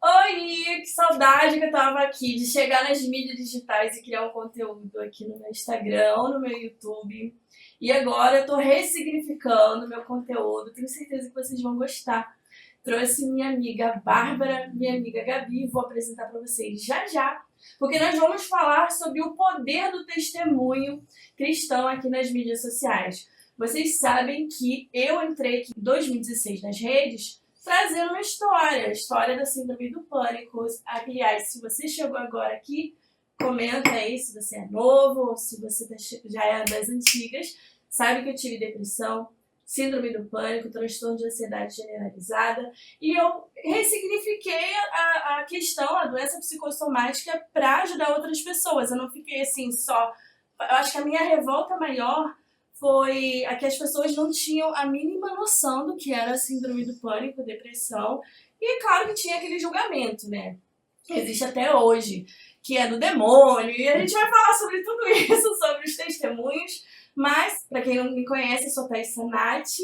Oi, que saudade que eu tava aqui de chegar nas mídias digitais e criar um conteúdo aqui no meu Instagram ou no meu YouTube. E agora eu tô ressignificando meu conteúdo, tenho certeza que vocês vão gostar. Trouxe minha amiga Bárbara, minha amiga Gabi, vou apresentar para vocês já já, porque nós vamos falar sobre o poder do testemunho cristão aqui nas mídias sociais. Vocês sabem que eu entrei aqui em 2016 nas redes trazendo uma história, a história da Síndrome do Pânico. Aliás, se você chegou agora aqui, comenta aí se você é novo ou se você já é das antigas. Sabe que eu tive depressão, Síndrome do Pânico, transtorno de ansiedade generalizada, e eu ressignifiquei a questão, a doença psicossomática, para ajudar outras pessoas. Eu não fiquei assim só. Eu acho que a minha revolta maior foi a que as pessoas não tinham a mínima noção do que era síndrome do pânico, depressão, e claro que tinha aquele julgamento, né? Que existe até hoje, que é do demônio, e a gente vai falar sobre tudo isso, sobre os testemunhos. Mas, para quem não me conhece, eu sou Thaís Sanatti,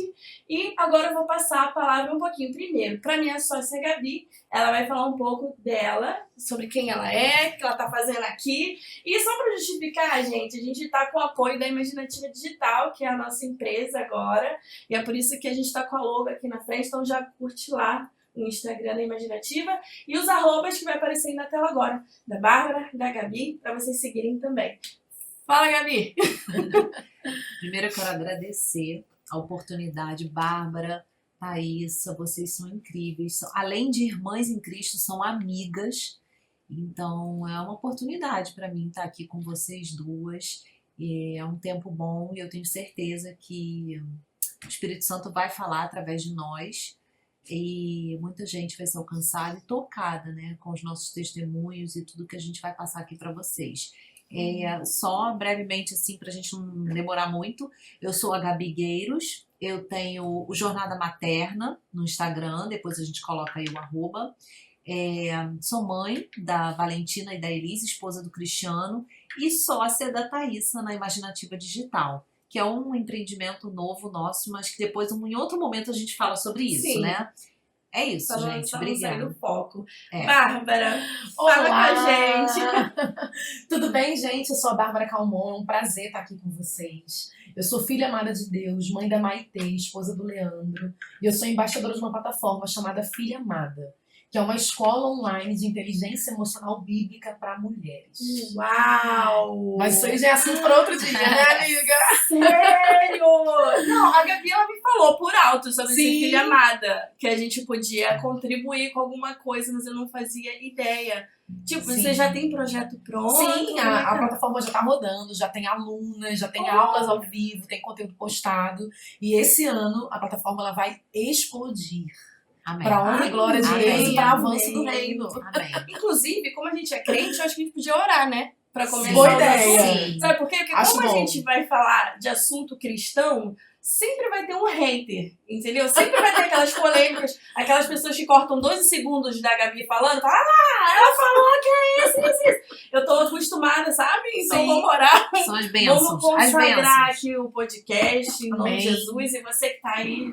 e agora eu vou passar a palavra um pouquinho primeiro para minha sócia Gabi. Ela vai falar um pouco dela, sobre quem ela é, o que ela está fazendo aqui. E só para justificar, gente, a gente está com o apoio da Imaginativa Digital, que é a nossa empresa agora, e é por isso que a gente está com a logo aqui na frente, então já curte lá no Instagram da Imaginativa e os arrobas que vai aparecer aí na tela agora, da Bárbara, da Gabi, para vocês seguirem também. Fala, Gabi! Primeiro eu quero agradecer a oportunidade, Bárbara, Thaísa, vocês são incríveis. Além de irmãs em Cristo, são amigas. Então é uma oportunidade para mim estar aqui com vocês duas. É um tempo bom e eu tenho certeza que o Espírito Santo vai falar através de nós. E muita gente vai ser alcançada e tocada, né, com os nossos testemunhos e tudo que a gente vai passar aqui para vocês. Só brevemente, assim, pra gente não demorar muito, eu sou a Gabi Gueiros, eu tenho o Jornada Materna no Instagram, depois a gente coloca aí o arroba. Sou mãe da Valentina e da Elise, esposa do Cristiano, e sócia da Thaísa na Imaginativa Digital, que é um empreendimento novo nosso, mas que depois, em outro momento, a gente fala sobre isso, Sim. Né? É isso, gente. Obrigada. Sair do foco. Bárbara, fala com a gente. Tudo bem, gente? Eu sou a Bárbara Calmon, é um prazer estar aqui com vocês. Eu sou filha amada de Deus, mãe da Maitê, esposa do Leandro, e eu sou embaixadora de uma plataforma chamada Filha Amada, que é uma escola online de inteligência emocional bíblica para mulheres. Uau! Mas isso aí já é assunto para outro dia, né, amiga? Sério? Não, a Gabi, ela me falou por alto sobre ser Sim. filha amada, que a gente podia contribuir com alguma coisa, mas eu não fazia ideia. Tipo, Sim. Você já tem projeto pronto? Sim, a plataforma já está rodando, já tem alunas, já tem aulas ao vivo, tem conteúdo postado. E esse ano a plataforma ela vai explodir. Para honra e glória de Deus e para avanço do reino. Amém. Inclusive, como a gente é crente, eu acho que a gente podia orar, né? Para começar Boa o ideia. assunto. Sabe por quê? Porque Acho como a bom. gente vai falar de assunto cristão, sempre vai ter um hater, entendeu? Sempre vai ter aquelas polêmicas, aquelas pessoas que cortam 12 segundos da Gabi falando, fala, ela falou que é isso. Eu tô acostumada, sabe? Então Sim. vamos orar. São as bênçãos. Vamos As consagrar bênçãos. aqui o podcast em nome de Amém. Jesus. E você que tá aí,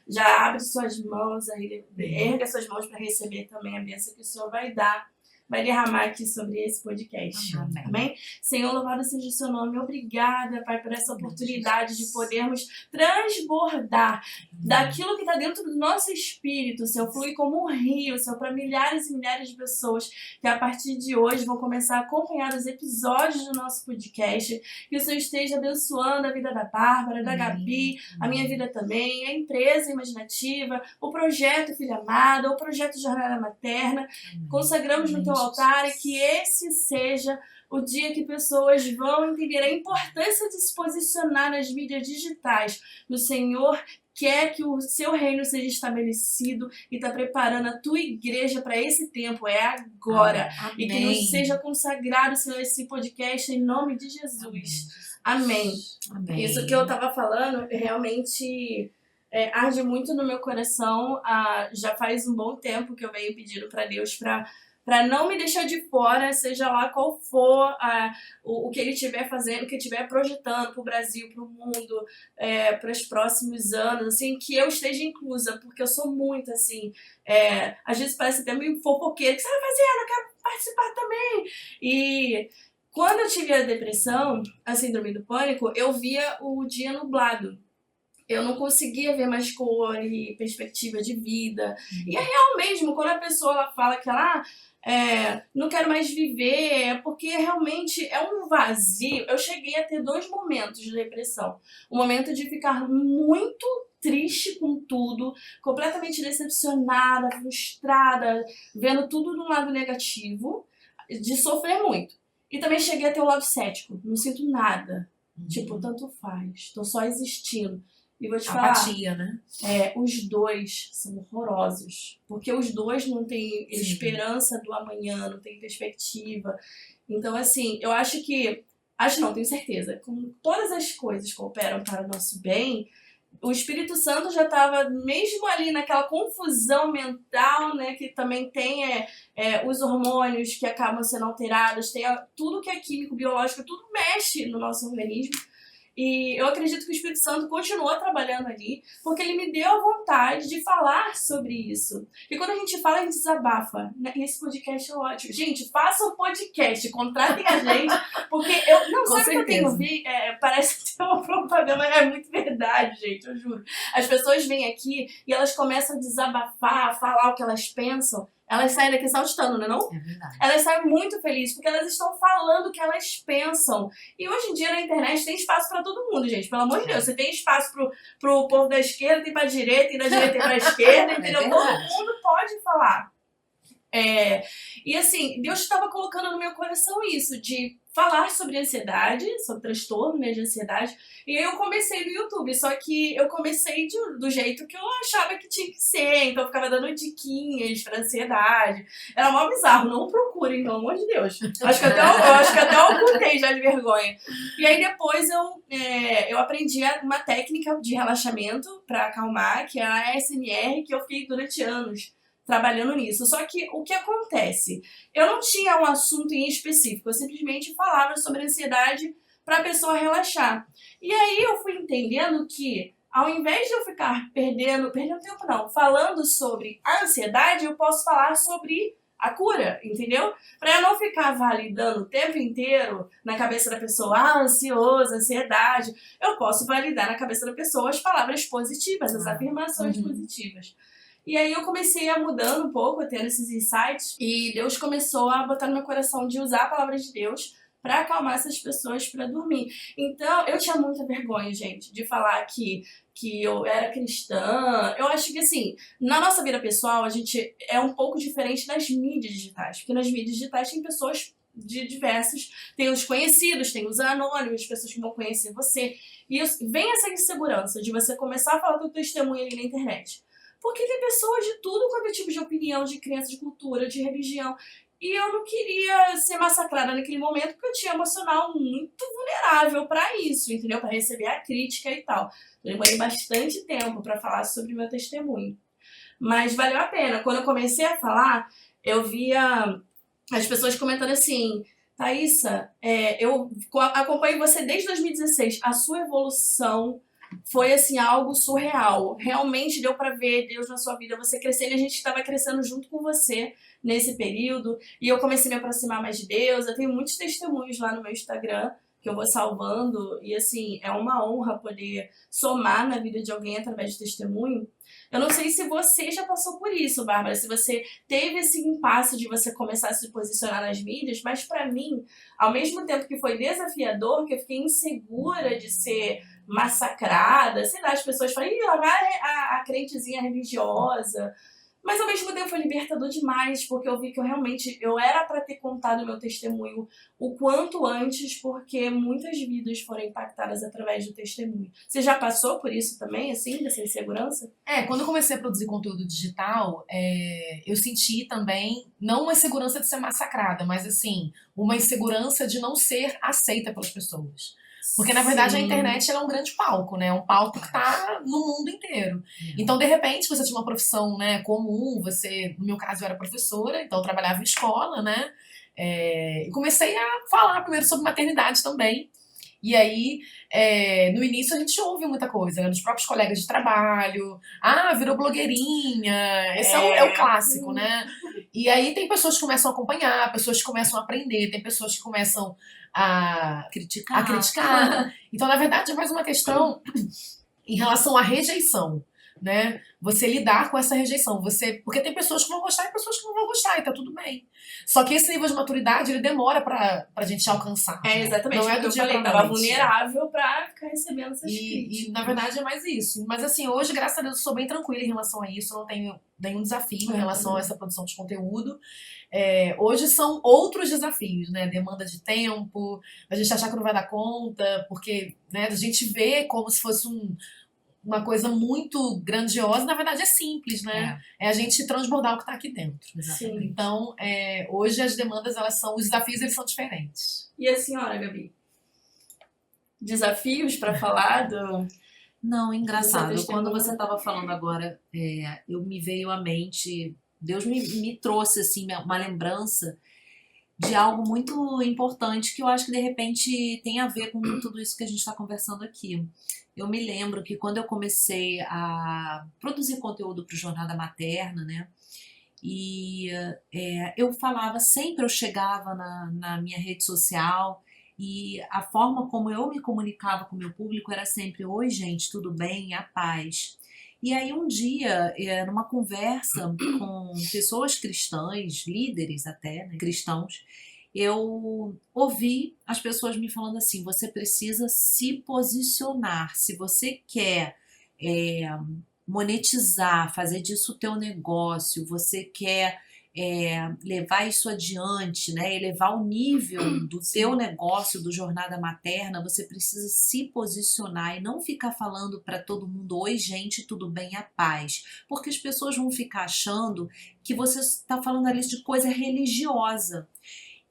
já abre suas mãos, aí, erga suas mãos para receber também a bênção que o Senhor vai derramar aqui sobre esse podcast. Amém. Amém? Senhor, louvado seja o seu nome. Obrigada, Pai, por essa oportunidade de podermos transbordar daquilo que está dentro do nosso espírito, Senhor, flui como um rio, Senhor, para milhares e milhares de pessoas que a partir de hoje vão começar a acompanhar os episódios do nosso podcast. Que o Senhor esteja abençoando a vida da Bárbara, da Gabi, a minha vida também, a empresa imaginativa, o projeto Filha Amada, o projeto Jornada Materna. Consagramos no teu altar e que esse seja o dia que pessoas vão entender a importância de se posicionar nas mídias digitais. O Senhor quer que o seu reino seja estabelecido e está preparando a tua igreja para esse tempo, é agora. Amém. E que nos seja consagrado, Senhor, esse podcast em nome de Jesus. Amém. Amém. Isso que eu estava falando realmente arde muito no meu coração. Já faz um bom tempo que eu venho pedindo para Deus para para não me deixar de fora, seja lá qual for o que ele estiver fazendo, o que estiver projetando para o Brasil, para o mundo, para os próximos anos, assim, que eu esteja inclusa, porque eu sou muito assim, às vezes parece até meio fofoqueira, o que você vai fazer? Eu quero participar também. E quando eu tive a depressão, a síndrome do pânico, eu via o dia nublado. Eu não conseguia ver mais cor e perspectiva de vida. E é real mesmo, quando a pessoa ela fala que ela não quero mais viver, é porque realmente é um vazio. Eu cheguei a ter 2 momentos de depressão. O momento de ficar muito triste com tudo, completamente decepcionada, frustrada, vendo tudo no lado negativo, de sofrer muito. E também cheguei a ter o lado cético, não sinto nada. Tipo, tanto faz, tô só existindo. E vou te falar, Apatia, né? os 2 são horrorosos. Porque os 2 não têm Sim. esperança do amanhã, não têm perspectiva. Então, assim, eu acho que... Acho não, tenho certeza. Como todas as coisas cooperam para o nosso bem, o Espírito Santo já estava mesmo ali naquela confusão mental, né? Que também tem os hormônios que acabam sendo alterados, tem tudo que é químico, biológico, tudo mexe no nosso organismo. E eu acredito que o Espírito Santo continuou trabalhando ali, porque ele me deu a vontade de falar sobre isso. E quando a gente fala, a gente desabafa. Né? E esse podcast é ótimo. Gente, façam um podcast, contratem a gente, porque eu... Não, Com sabe o que eu tenho visto? Parece ter uma propaganda, mas é muito verdade, gente, eu juro. As pessoas vêm aqui e elas começam a desabafar, a falar o que elas pensam. Elas saem daqui saltitando, não é não? É verdade. Elas saem muito felizes, porque elas estão falando o que elas pensam. E hoje em dia na internet tem espaço pra todo mundo, gente. Pelo amor de Deus. Você tem espaço pro povo da esquerda, tem pra direita, e da direita tem pra esquerda, entendeu? Todo mundo pode falar. E assim, Deus estava colocando no meu coração isso, de falar sobre ansiedade, sobre transtorno, né, de ansiedade. E aí eu comecei no YouTube, só que eu comecei do jeito que eu achava que tinha que ser. Então eu ficava dando diquinhas pra ansiedade. Era mó bizarro, não procurem, pelo amor de Deus. Acho que até eu ocultei já de vergonha. E aí depois eu aprendi uma técnica de relaxamento pra acalmar, que é a ASMR, que eu fiquei durante anos trabalhando nisso. Só que o que acontece? Eu não tinha um assunto em específico, eu simplesmente falava sobre ansiedade para a pessoa relaxar. E aí eu fui entendendo que, ao invés de eu ficar perdendo tempo não, falando sobre a ansiedade, eu posso falar sobre a cura, entendeu? Para eu não ficar validando o tempo inteiro na cabeça da pessoa, ansioso, ansiedade. Eu posso validar na cabeça da pessoa as palavras positivas, as afirmações positivas. E aí eu comecei a mudando um pouco, tendo esses insights, e Deus começou a botar no meu coração de usar a palavra de Deus para acalmar essas pessoas para dormir. Então, eu tinha muita vergonha, gente, de falar que eu era cristã. Eu acho que, assim, na nossa vida pessoal, a gente é um pouco diferente das mídias digitais, porque nas mídias digitais tem pessoas de diversos, tem os conhecidos, tem os anônimos, pessoas que vão conhecer você, e vem essa insegurança de você começar a falar do testemunho ali na internet. Porque tem pessoas de tudo quanto é tipo de opinião, de crença, de cultura, de religião. E eu não queria ser massacrada naquele momento porque eu tinha emocional muito vulnerável para isso, entendeu? Para receber a crítica e tal. Eu demorei bastante tempo para falar sobre meu testemunho. Mas valeu a pena. Quando eu comecei a falar, eu via as pessoas comentando assim: Thaísa, eu acompanho você desde 2016. A sua evolução foi assim algo surreal. Realmente deu pra ver Deus na sua vida, você crescendo, e a gente estava crescendo junto com você nesse período, e eu comecei a me aproximar mais de Deus. Eu tenho muitos testemunhos lá no meu Instagram que eu vou salvando, e assim, é uma honra poder somar na vida de alguém através de testemunho. Eu não sei se você já passou por isso, Bárbara, se você teve esse impasse de você começar a se posicionar nas mídias, mas pra mim, ao mesmo tempo que foi desafiador, que eu fiquei insegura de ser massacrada, sei lá, as pessoas falam, ih, lá vai a crentezinha religiosa. Mas ao mesmo tempo foi libertador demais, porque eu vi que eu era para ter contado meu testemunho o quanto antes, porque muitas vidas foram impactadas através do testemunho. Você já passou por isso também, assim, dessa insegurança? Quando eu comecei a produzir conteúdo digital, eu senti também, não uma insegurança de ser massacrada, mas assim, uma insegurança de não ser aceita pelas pessoas. Porque, na verdade, a Sim. internet ela é um grande palco, né? Um palco que tá no mundo inteiro. Então, de repente, você tinha uma profissão, né, comum, você, no meu caso, eu era professora, então eu trabalhava em escola, né? E comecei a falar primeiro sobre maternidade também. E aí, no início a gente ouve muita coisa, né? Dos próprios colegas de trabalho. Ah, virou blogueirinha. Esse é o clássico, né? E aí tem pessoas que começam a acompanhar, pessoas que começam a aprender, tem pessoas que começam a criticar. Então, na verdade, é mais uma questão em relação à rejeição, né? Você lidar com essa rejeição. Porque tem pessoas que vão gostar e pessoas que não vão gostar, e tá tudo bem. Só que esse nível de maturidade, ele demora pra gente alcançar. Exatamente. Não é Porque do eu dia falei, pra tava noite. vulnerável pra ficar recebendo essas E, críticas. na verdade, é mais isso. Mas, assim, hoje, graças a Deus, eu sou bem tranquila em relação a isso. Eu não tenho nenhum desafio em relação a essa produção de conteúdo. Hoje são outros desafios, né? Demanda de tempo, a gente achar que não vai dar conta, porque, né, a gente vê como se fosse uma coisa muito grandiosa, na verdade é simples, né? É a gente transbordar o que tá aqui dentro. Sim. Então, hoje as demandas, os desafios, eles são diferentes. E a senhora, Gabi? Desafios pra falar do... Não, engraçado. Do seu Quando testemunho. você estava falando agora, eu me veio à mente, Deus me trouxe assim uma lembrança de algo muito importante que eu acho que de repente tem a ver com tudo isso que a gente está conversando aqui. Eu me lembro que quando eu comecei a produzir conteúdo para o Jornada Materna, né? E eu falava sempre, eu chegava na minha rede social e a forma como eu me comunicava com o meu público era sempre: oi gente, tudo bem? A paz. E aí um dia, numa conversa com pessoas cristãs, líderes até, né, cristãos, eu ouvi as pessoas me falando assim: você precisa se posicionar. Se você quer monetizar, fazer disso o teu negócio, você quer levar isso adiante, né, elevar o nível do teu negócio, do Jornada Materna, você precisa se posicionar e não ficar falando para todo mundo: oi gente, tudo bem, a paz, porque as pessoas vão ficar achando que você está falando ali de coisa religiosa.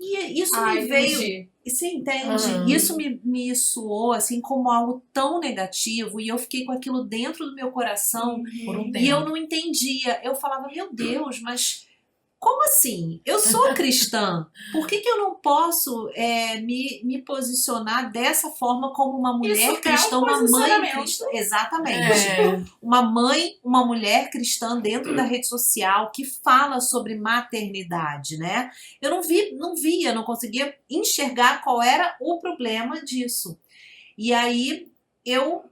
E isso me veio... entendi. Você entende? Uhum. Isso me soou assim como algo tão negativo e eu fiquei com aquilo dentro do meu coração Por um tempo. e eu não entendia. Eu falava: meu Deus, mas como assim? Eu sou cristã. Por que eu não posso me posicionar dessa forma como uma mulher Isso é um cristã, uma mãe posicionamento. cristã? Exatamente. Uma mãe, uma mulher cristã dentro da rede social que fala sobre maternidade, né? Eu não via, não conseguia enxergar qual era o problema disso. E aí eu,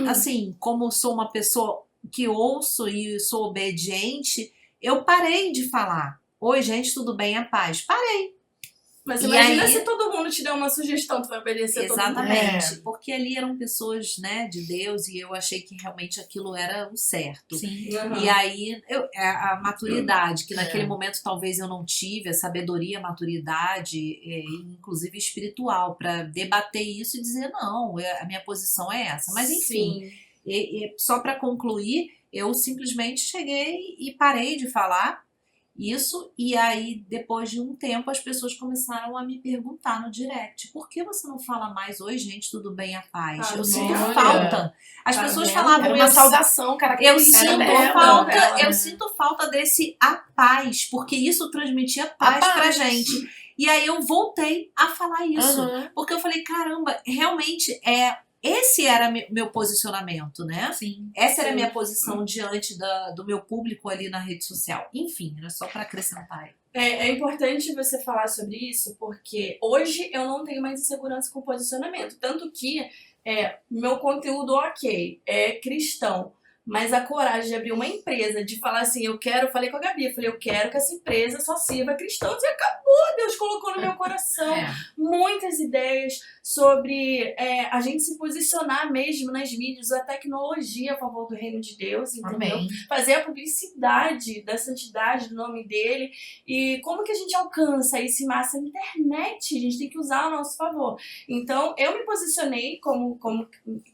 assim, como sou uma pessoa que ouço e sou obediente, eu parei de falar: oi gente, tudo bem, a paz. Parei. Mas E imagina aí- se todo mundo te der uma sugestão, tu vai obedecer todo mundo. Exatamente, porque ali eram pessoas, né, de Deus e eu achei que realmente aquilo era o certo. Sim. Uhum. E aí a maturidade, que naquele momento talvez eu não tive, a sabedoria, a maturidade, inclusive espiritual, para debater isso e dizer: não, a minha posição é essa. Mas enfim, Sim. só para concluir, eu simplesmente cheguei e parei de falar isso, e aí depois de um tempo as pessoas começaram a me perguntar no direct: por que você não fala mais oi gente, tudo bem, a paz? Eu sinto olha. falta. As Tá pessoas vendo? falavam: Era uma saudação eu característica sinto dela. falta, dela, eu né? sinto falta desse a paz, porque isso transmitia paz A pra paz. gente. E aí eu voltei a falar isso, Uhum. porque eu falei: caramba, realmente esse era meu posicionamento, né? Sim. Essa era a Sim. minha posição diante do meu público ali na rede social. Enfim, era só pra acrescentar aí. É importante você falar sobre isso, porque hoje eu não tenho mais insegurança com posicionamento. Tanto que meu conteúdo, ok, é cristão. Mas a coragem de abrir uma empresa, de falar assim: eu falei com a Gabi, eu quero que essa empresa só sirva cristãos, e acabou, Deus colocou no meu coração muitas ideias sobre a gente se posicionar mesmo nas mídias, a tecnologia a favor do reino de Deus, entendeu? Amém. Fazer a publicidade da santidade do nome dele. E como que a gente alcança isso em massa? A internet, a gente tem que usar a nosso favor. Então, eu me posicionei como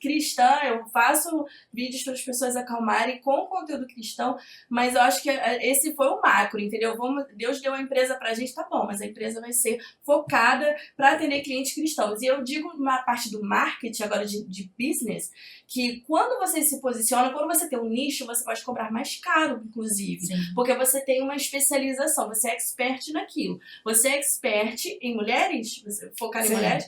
cristã, eu faço vídeos para as pessoas acalmarem com conteúdo cristão, mas eu acho que esse foi o macro, entendeu? Deus deu a empresa pra gente, tá bom, mas a empresa vai ser focada para atender clientes cristãos. E eu digo uma parte do marketing, agora de business, que quando você se posiciona, quando você tem um nicho, você pode cobrar mais caro, inclusive. Sim. Porque você tem uma especialização, você é expert naquilo. Você é expert em mulheres, você focar em Sim. mulheres,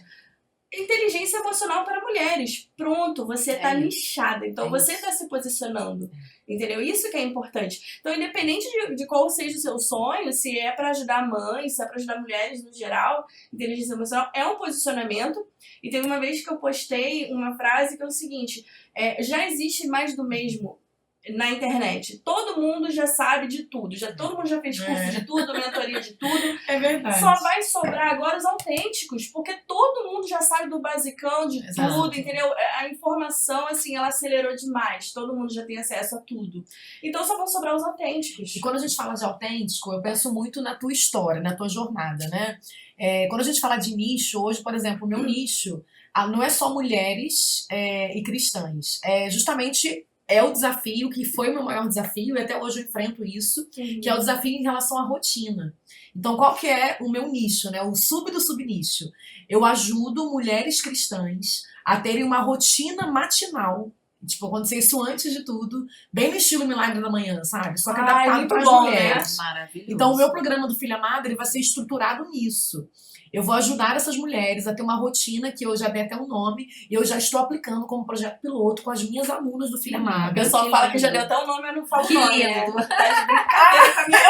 inteligência emocional para mulheres. Pronto, você tá nichada. Então, você tá se posicionando. Entendeu? Isso que é importante. Então, independente de qual seja o seu sonho, se é para ajudar mães, se é para ajudar mulheres no geral, inteligência emocional é um posicionamento. E teve uma vez que eu postei uma frase que é o seguinte, já existe mais do mesmo na internet. Todo mundo já sabe de tudo. Todo mundo já fez curso de tudo, mentoria de tudo. É verdade. Só vai sobrar agora os autênticos, porque todo mundo já sabe do basicão de tudo, entendeu? A informação, assim, ela acelerou demais. Todo mundo já tem acesso a tudo. Então só vão sobrar os autênticos. E quando a gente fala de autêntico, eu penso muito na tua história, na tua jornada, né? Quando a gente fala de nicho, hoje, por exemplo, o meu nicho não é só mulheres e cristãs. Justamente é o desafio, que foi o meu maior desafio, e até hoje eu enfrento isso, que é o desafio em relação à rotina. Então, qual que é o meu nicho, né? O sub do subnicho. Eu ajudo mulheres cristãs a terem uma rotina matinal. Tipo, acontecer isso antes de tudo, bem no estilo Milagre da Manhã, sabe? Só que adaptado para as mulheres. Né? Maravilhoso. Então, o meu programa do Filha Amada, ele vai ser estruturado nisso. Eu vou ajudar essas mulheres a ter uma rotina que eu já dei até um nome e eu já estou aplicando como projeto piloto com as minhas alunas do Filha Amada. O pessoal fala que já deu até o nome, eu não falo o nome. Eu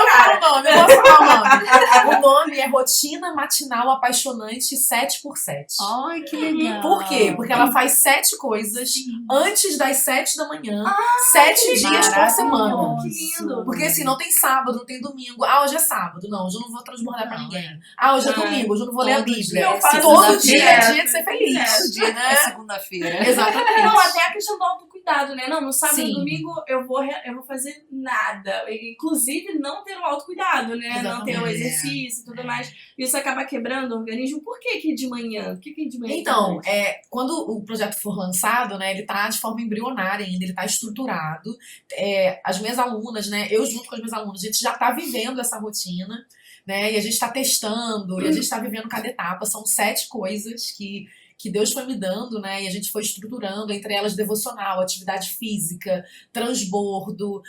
falo o nome, eu posso falar o nome. O nome é Rotina Matinal Apaixonante 7x7. Ai, que legal. Por quê? Porque ela faz 7 coisas antes das 7 da manhã, 7 dias por semana. Que lindo. Porque assim, não tem sábado, não tem domingo. Hoje é sábado. Não, hoje eu não vou transbordar pra ninguém. Hoje é domingo, hoje eu não vou ler a Bíblia. Eu faço Todo dia é direto, dia de ser feliz. Todo dia é segunda-feira. Exatamente. Não, até a questão do autocuidado, né? Não, no sábado e Sim. domingo eu vou fazer nada. Inclusive, não ter um autocuidado, né? Exatamente. Não ter o exercício e tudo mais. Isso acaba quebrando o organismo. Por que de manhã? Por que de manhã? Então, quando o projeto for lançado, né, ele tá de forma embrionária ainda, ele tá estruturado. As minhas alunas, né, eu junto com as minhas alunas, a gente já tá vivendo essa rotina, né, e a gente tá testando, e a gente tá vivendo cada etapa. São 7 coisas que Deus foi me dando, né, e a gente foi estruturando, entre elas devocional, atividade física, transbordo,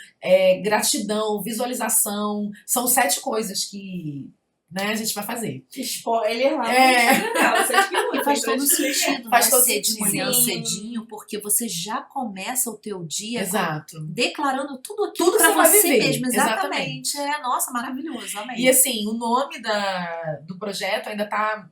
gratidão, visualização. São 7 coisas que, né, a gente vai fazer. Spoiler lá. E faz todo sentido, Faz né? todo Ser de sentido. manhã Sim. cedinho, porque você já começa o teu dia Exato. declarando tudo aquilo Tudo pra você vai você viver. mesmo. Exatamente. Nossa, maravilhoso. Amém. E assim, o nome do projeto ainda tá,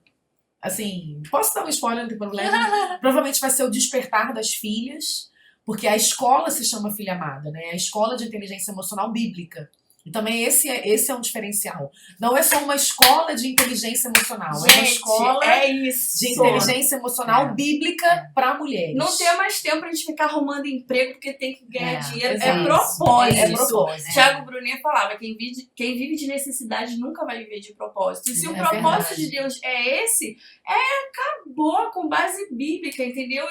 assim, posso dar um spoiler, não tem problema. Provavelmente vai ser o Despertar das Filhas, porque a escola se chama Filha Amada, né? A Escola de Inteligência Emocional Bíblica. E também esse é um diferencial. Não é só uma escola de inteligência emocional, é uma escola isso. de inteligência emocional bíblica para mulheres. Não ter mais tempo pra gente ficar arrumando emprego porque tem que ganhar dinheiro. exato. É propósito. É propósito. Thiago Brunet falava, quem vive de necessidade nunca vai viver de propósito. E se o propósito de Deus é esse, acabou com base bíblica, entendeu?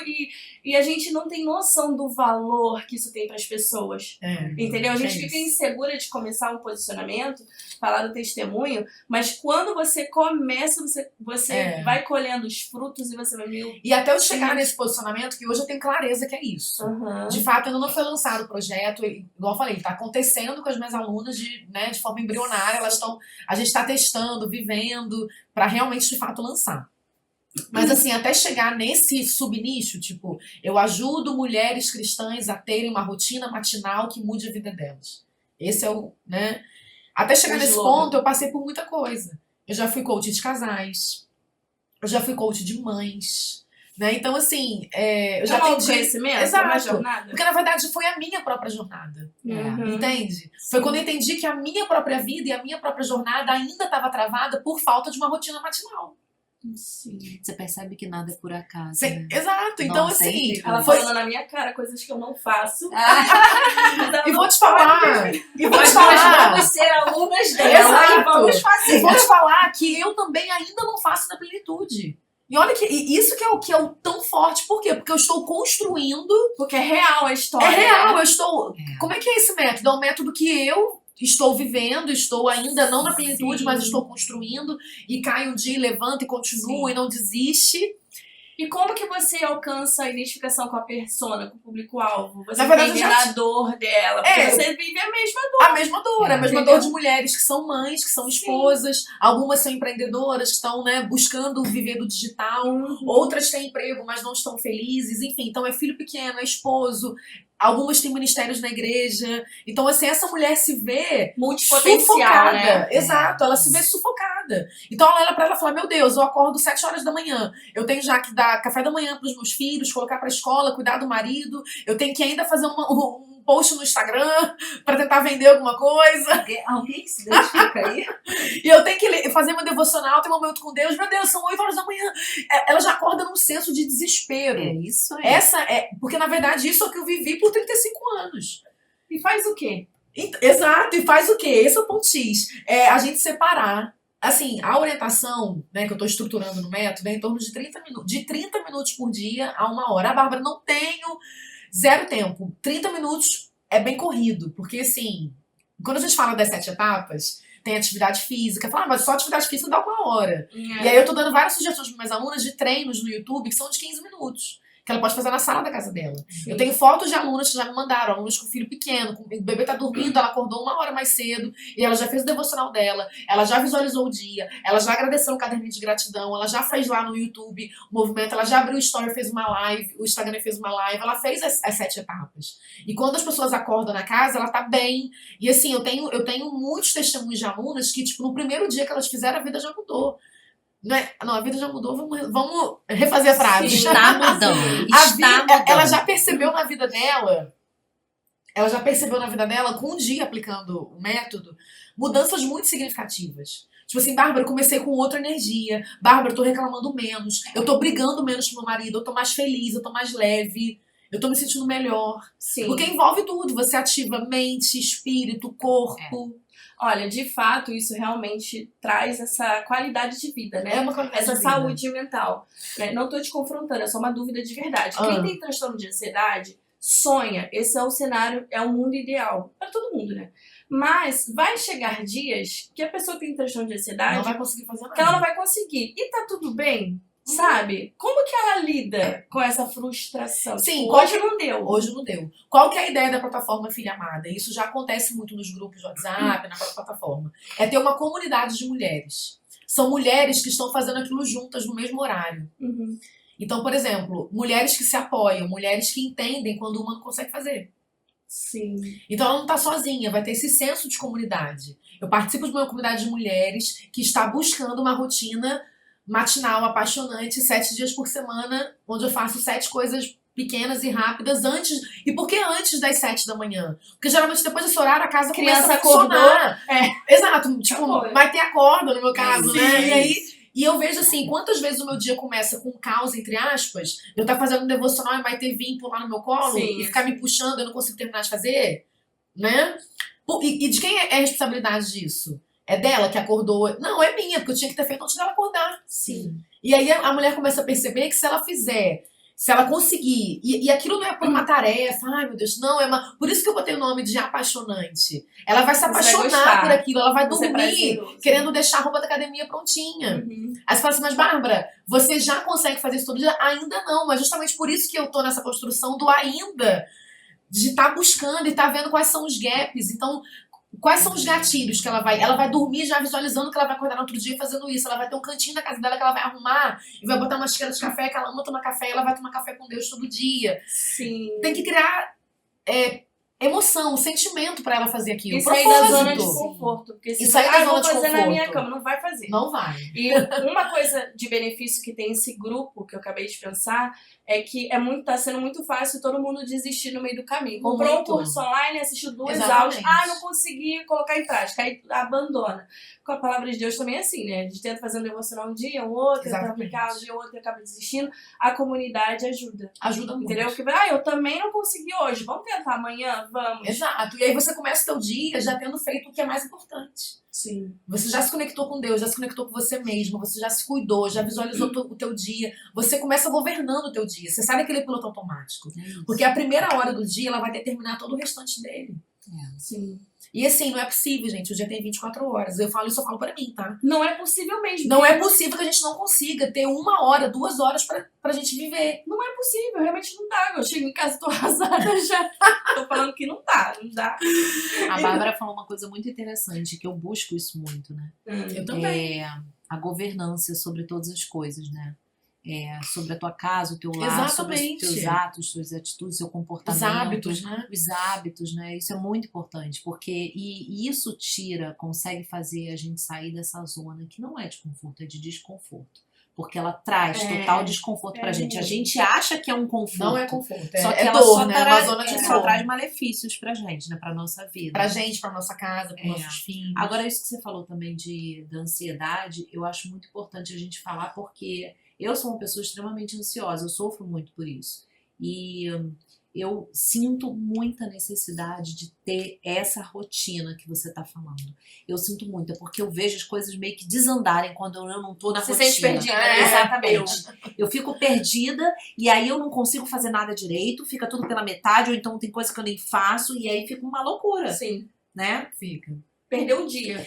E a gente não tem noção do valor que isso tem pras pessoas. Entendeu? A gente fica insegura de começar um posicionamento, falar do testemunho, mas quando você começa, você vai colhendo os frutos e você vai ver. E até eu chegar nesse posicionamento, que hoje eu tenho clareza que é isso. De fato, ainda não foi lançado o projeto, igual eu falei, tá acontecendo com as minhas alunas de forma embrionária, a gente tá testando, vivendo, pra realmente, de fato, lançar. Mas assim, até chegar nesse subnicho, tipo, eu ajudo mulheres cristãs a terem uma rotina matinal que mude a vida delas. Esse é o, né? Até chegar nesse ponto, eu passei por muita coisa. Eu já fui coach de casais, eu já fui coach de mães, né? Então, assim, eu já atendi... conhecimento, exato, uma jornada. Porque, na verdade, foi a minha própria jornada. Entende? Foi quando eu entendi que a minha própria vida e a minha própria jornada ainda estava travada por falta de uma rotina matinal. Sim. Você percebe que nada é por acaso, Sim, né? exato, então Nossa, assim... Ela falando na minha cara coisas que eu não faço. E vou te falar, Vamos ser alunas dela Exato. e vamos fazer. E vou te falar que eu também ainda não faço na plenitude. E olha que isso que é o tão forte. Por quê? Porque eu estou construindo. Porque é real a história. É real, né? eu estou. Como é que é esse método? É um método que eu estou vivendo, estou ainda não na plenitude, Sim. mas estou construindo. E cai um dia, e levanta e continua Sim. e não desiste. E como que você alcança a identificação com a persona, com o público-alvo? Você Na verdade, vive eu já a dor dela, porque É. você vive a mesma A mesma dor, a mesma Entendeu? dor de mulheres que são mães, que são Sim. esposas, algumas são empreendedoras, que estão, né, buscando viver do digital, outras têm emprego, mas não estão felizes, enfim, então é filho pequeno, é esposo, algumas têm ministérios na igreja, então assim, essa mulher se vê multipotencial, sufocada, né? exato, ela se vê sufocada, então ela olha pra ela e fala, meu Deus, eu acordo 7 horas da manhã, eu tenho já que dar café da manhã pros meus filhos, colocar pra escola, cuidar do marido, eu tenho que ainda fazer um post no Instagram pra tentar vender alguma coisa. Alguém se identifica aí? E eu tenho que fazer meu devocional, ter um momento com Deus. Meu Deus, são 8 horas da manhã. Ela já acorda num senso de desespero. É isso aí. Porque, na verdade, isso é o que eu vivi por 35 anos. E faz o quê? Exato, e faz o quê? Esse é o ponto X. É a gente separar. Assim, a orientação, né, que eu tô estruturando no método é em torno de 30 minutos por dia a 1 hora. A Bárbara, não tenho zero tempo. 30 minutos é bem corrido, porque assim, quando a gente fala das 7 etapas, tem atividade física, fala, mas só atividade física dá 1 hora. E aí eu tô dando várias sugestões para minhas alunas de treinos no YouTube que são de 15 minutos. Que ela pode fazer na sala da casa dela. Sim. Eu tenho fotos de alunas que já me mandaram, alunas com filho pequeno, o bebê tá dormindo, ela acordou 1 hora mais cedo, e ela já fez o devocional dela, ela já visualizou o dia, ela já agradeceu no caderninho de gratidão, ela já fez lá no YouTube o movimento, ela já abriu o story, fez uma live, o Instagram fez uma live, ela fez as 7 etapas. E quando as pessoas acordam na casa, ela tá bem. E assim, eu tenho muitos testemunhos de alunas que, tipo, no primeiro dia que elas fizeram, a vida já mudou. Não, a vida já mudou, vamos refazer a frase. Sim. Está mudando. Mudando. Ela já percebeu na vida dela, com um dia aplicando o método, mudanças muito significativas. Tipo assim, Bárbara, eu comecei com outra energia. Bárbara, eu tô reclamando menos. Eu tô brigando menos com meu marido. Eu tô mais feliz, eu tô mais leve. Eu tô me sentindo melhor. Sim. Porque envolve tudo. Você ativa mente, espírito, corpo. Olha, de fato, isso realmente traz essa qualidade de vida, né? É uma qualidade Essa de vida. saúde mental. Né? Não tô te confrontando, é só uma dúvida de verdade. Quem tem transtorno de ansiedade sonha. Esse é o cenário, é o mundo ideal. Para todo mundo, né? Mas vai chegar dias que a pessoa tem transtorno de ansiedade Não vai conseguir fazer nada. que ela não vai conseguir. E tá tudo bem, sabe? Como que ela lida com essa frustração? Sim, Tipo, hoje não deu. Hoje não deu. Qual que é a ideia da plataforma Filha Amada? Isso já acontece muito nos grupos de WhatsApp, na própria plataforma. É ter uma comunidade de mulheres. São mulheres que estão fazendo aquilo juntas no mesmo horário. Uhum. Então, por exemplo, mulheres que se apoiam, mulheres que entendem quando uma não consegue fazer. Sim. Então ela não está sozinha, vai ter esse senso de comunidade. Eu participo de uma comunidade de mulheres que está buscando uma rotina matinal apaixonante, 7 dias por semana, onde eu faço 7 coisas pequenas e rápidas antes. E por que antes das 7 da manhã? Porque geralmente depois desse horário a casa começa a funcionar. Exato, tipo, vai ter acorda no meu caso, Sim. né? E eu vejo assim, quantas vezes o meu dia começa com caos, entre aspas, eu tá fazendo um devocional e vai ter vir pular no meu colo Sim. e ficar me puxando, eu não consigo terminar de fazer, né? E de quem é a responsabilidade disso? É dela que acordou? Não, é minha, porque eu tinha que ter feito antes dela acordar. Sim. E aí a mulher começa a perceber que se ela fizer, se ela conseguir, e aquilo não é por uma tarefa, ai meu Deus, não, por isso que eu botei o nome de apaixonante. Ela vai se Você vai apaixonar gostar. por aquilo, ela vai Você é dormir prazeroso. querendo deixar a roupa da academia prontinha. Uhum. Aí você fala assim, mas Bárbara, você já consegue fazer isso todo dia? Ainda não, mas justamente por isso que eu tô nessa construção do ainda, de estar buscando e estar vendo quais são os gaps. Então, quais são os gatilhos que ela vai dormir já visualizando que ela vai acordar no outro dia fazendo isso. Ela vai ter um cantinho da casa dela que ela vai arrumar e vai botar uma xícara de café que ela ama tomar café e ela vai tomar café com Deus todo dia. Sim. Tem que criar emoção, sentimento pra ela fazer aquilo. E sair da zona de Propósito. conforto. Porque se E sair da eu zona vou de fazer na minha conforto. cama, não vai fazer. Não vai. E uma coisa de benefício que tem esse grupo, que eu acabei de pensar, é que tá sendo muito fácil todo mundo desistir no meio do caminho. Comprou um Muito. curso online, assistiu 2 Exatamente. aulas, não consegui colocar em prática, aí abandona. Com a palavra de Deus também é assim, né? A gente tenta fazer um devocional um dia, um outro, tenta Exatamente. aplicar um dia, outro e acaba desistindo. A comunidade ajuda. Ajuda muito. Entendeu? Porque, eu também não consegui hoje, vamos tentar amanhã? vamos. Exato. E aí você começa o teu dia já tendo feito o que é mais importante. Sim. Você já se conectou com Deus, já se conectou com você mesmo, você já se cuidou, já visualizou o teu dia. Você começa governando o teu dia. Você sai daquele piloto automático. Porque a primeira hora do dia, ela vai determinar todo o restante dele. Sim. E assim, não é possível, gente. O dia tem 24 horas. Eu falo isso, eu falo pra mim, tá? Não é possível mesmo. Não é possível que a gente não consiga ter 1 hora, 2 horas pra gente viver. Não é possível, realmente não dá. Eu chego em casa, tô arrasada já. Tô falando que não dá. A Bárbara falou uma coisa muito interessante, que eu busco isso muito, né? Eu também. A governança sobre todas as coisas, né? Sobre a tua casa, o teu lar, sobre os Exatamente. teus atos, suas atitudes, seu comportamento. Os hábitos, né? Os hábitos, né? Isso é muito importante, porque e isso consegue fazer a gente sair dessa zona que não é de conforto, é de desconforto. Porque ela traz total desconforto pra gente. A gente acha que é um conforto. Não é conforto. Só que é ela dor, só, né? Uma zona de só dor. traz malefícios pra gente, né? Pra nossa vida. Pra gente, pra nossa casa, pros nossos filhos. Agora, isso que você falou também da ansiedade, eu acho muito importante a gente falar, porque eu sou uma pessoa extremamente ansiosa, eu sofro muito por isso. E eu sinto muita necessidade de ter essa rotina que você tá falando. Eu sinto muito, porque eu vejo as coisas meio que desandarem quando eu não tô na Você rotina. sente perdida, né? Exatamente. Eu fico perdida e aí eu não consigo fazer nada direito, fica tudo pela metade, ou então tem coisa que eu nem faço, e aí fica uma loucura, Sim. né? Fica. Perdeu o dia.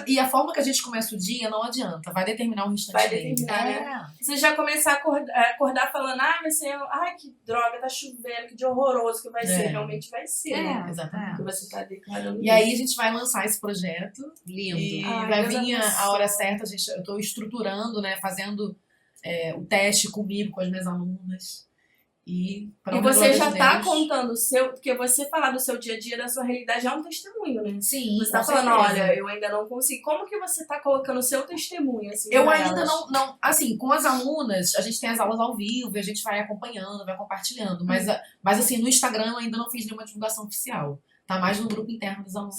E a forma que a gente começa o dia não adianta, vai determinar o restante Vai dele. determinar, né? Você já começar a acordar falando, vai ser, que droga, tá chovendo, que dia horroroso que vai ser. Realmente vai ser, né? Exatamente. Porque você tá declarando E aí a gente vai lançar esse projeto. Lindo. E Ai, vai Deus vir a abençoe. hora certa, eu tô estruturando, né? Fazendo o teste comigo, com as minhas alunas. E você já tá contando o seu, porque você falar do seu dia a dia, da sua realidade, é um testemunho, né? Sim, Você tá com falando, certeza. olha, eu ainda não consigo. Como que você tá colocando o seu testemunho, assim, Eu pra ainda elas? não. Assim, com as alunas, a gente tem as aulas ao vivo e a gente vai acompanhando, vai compartilhando. Mas assim, no Instagram eu ainda não fiz nenhuma divulgação oficial. Tá mais no grupo interno dos alunos.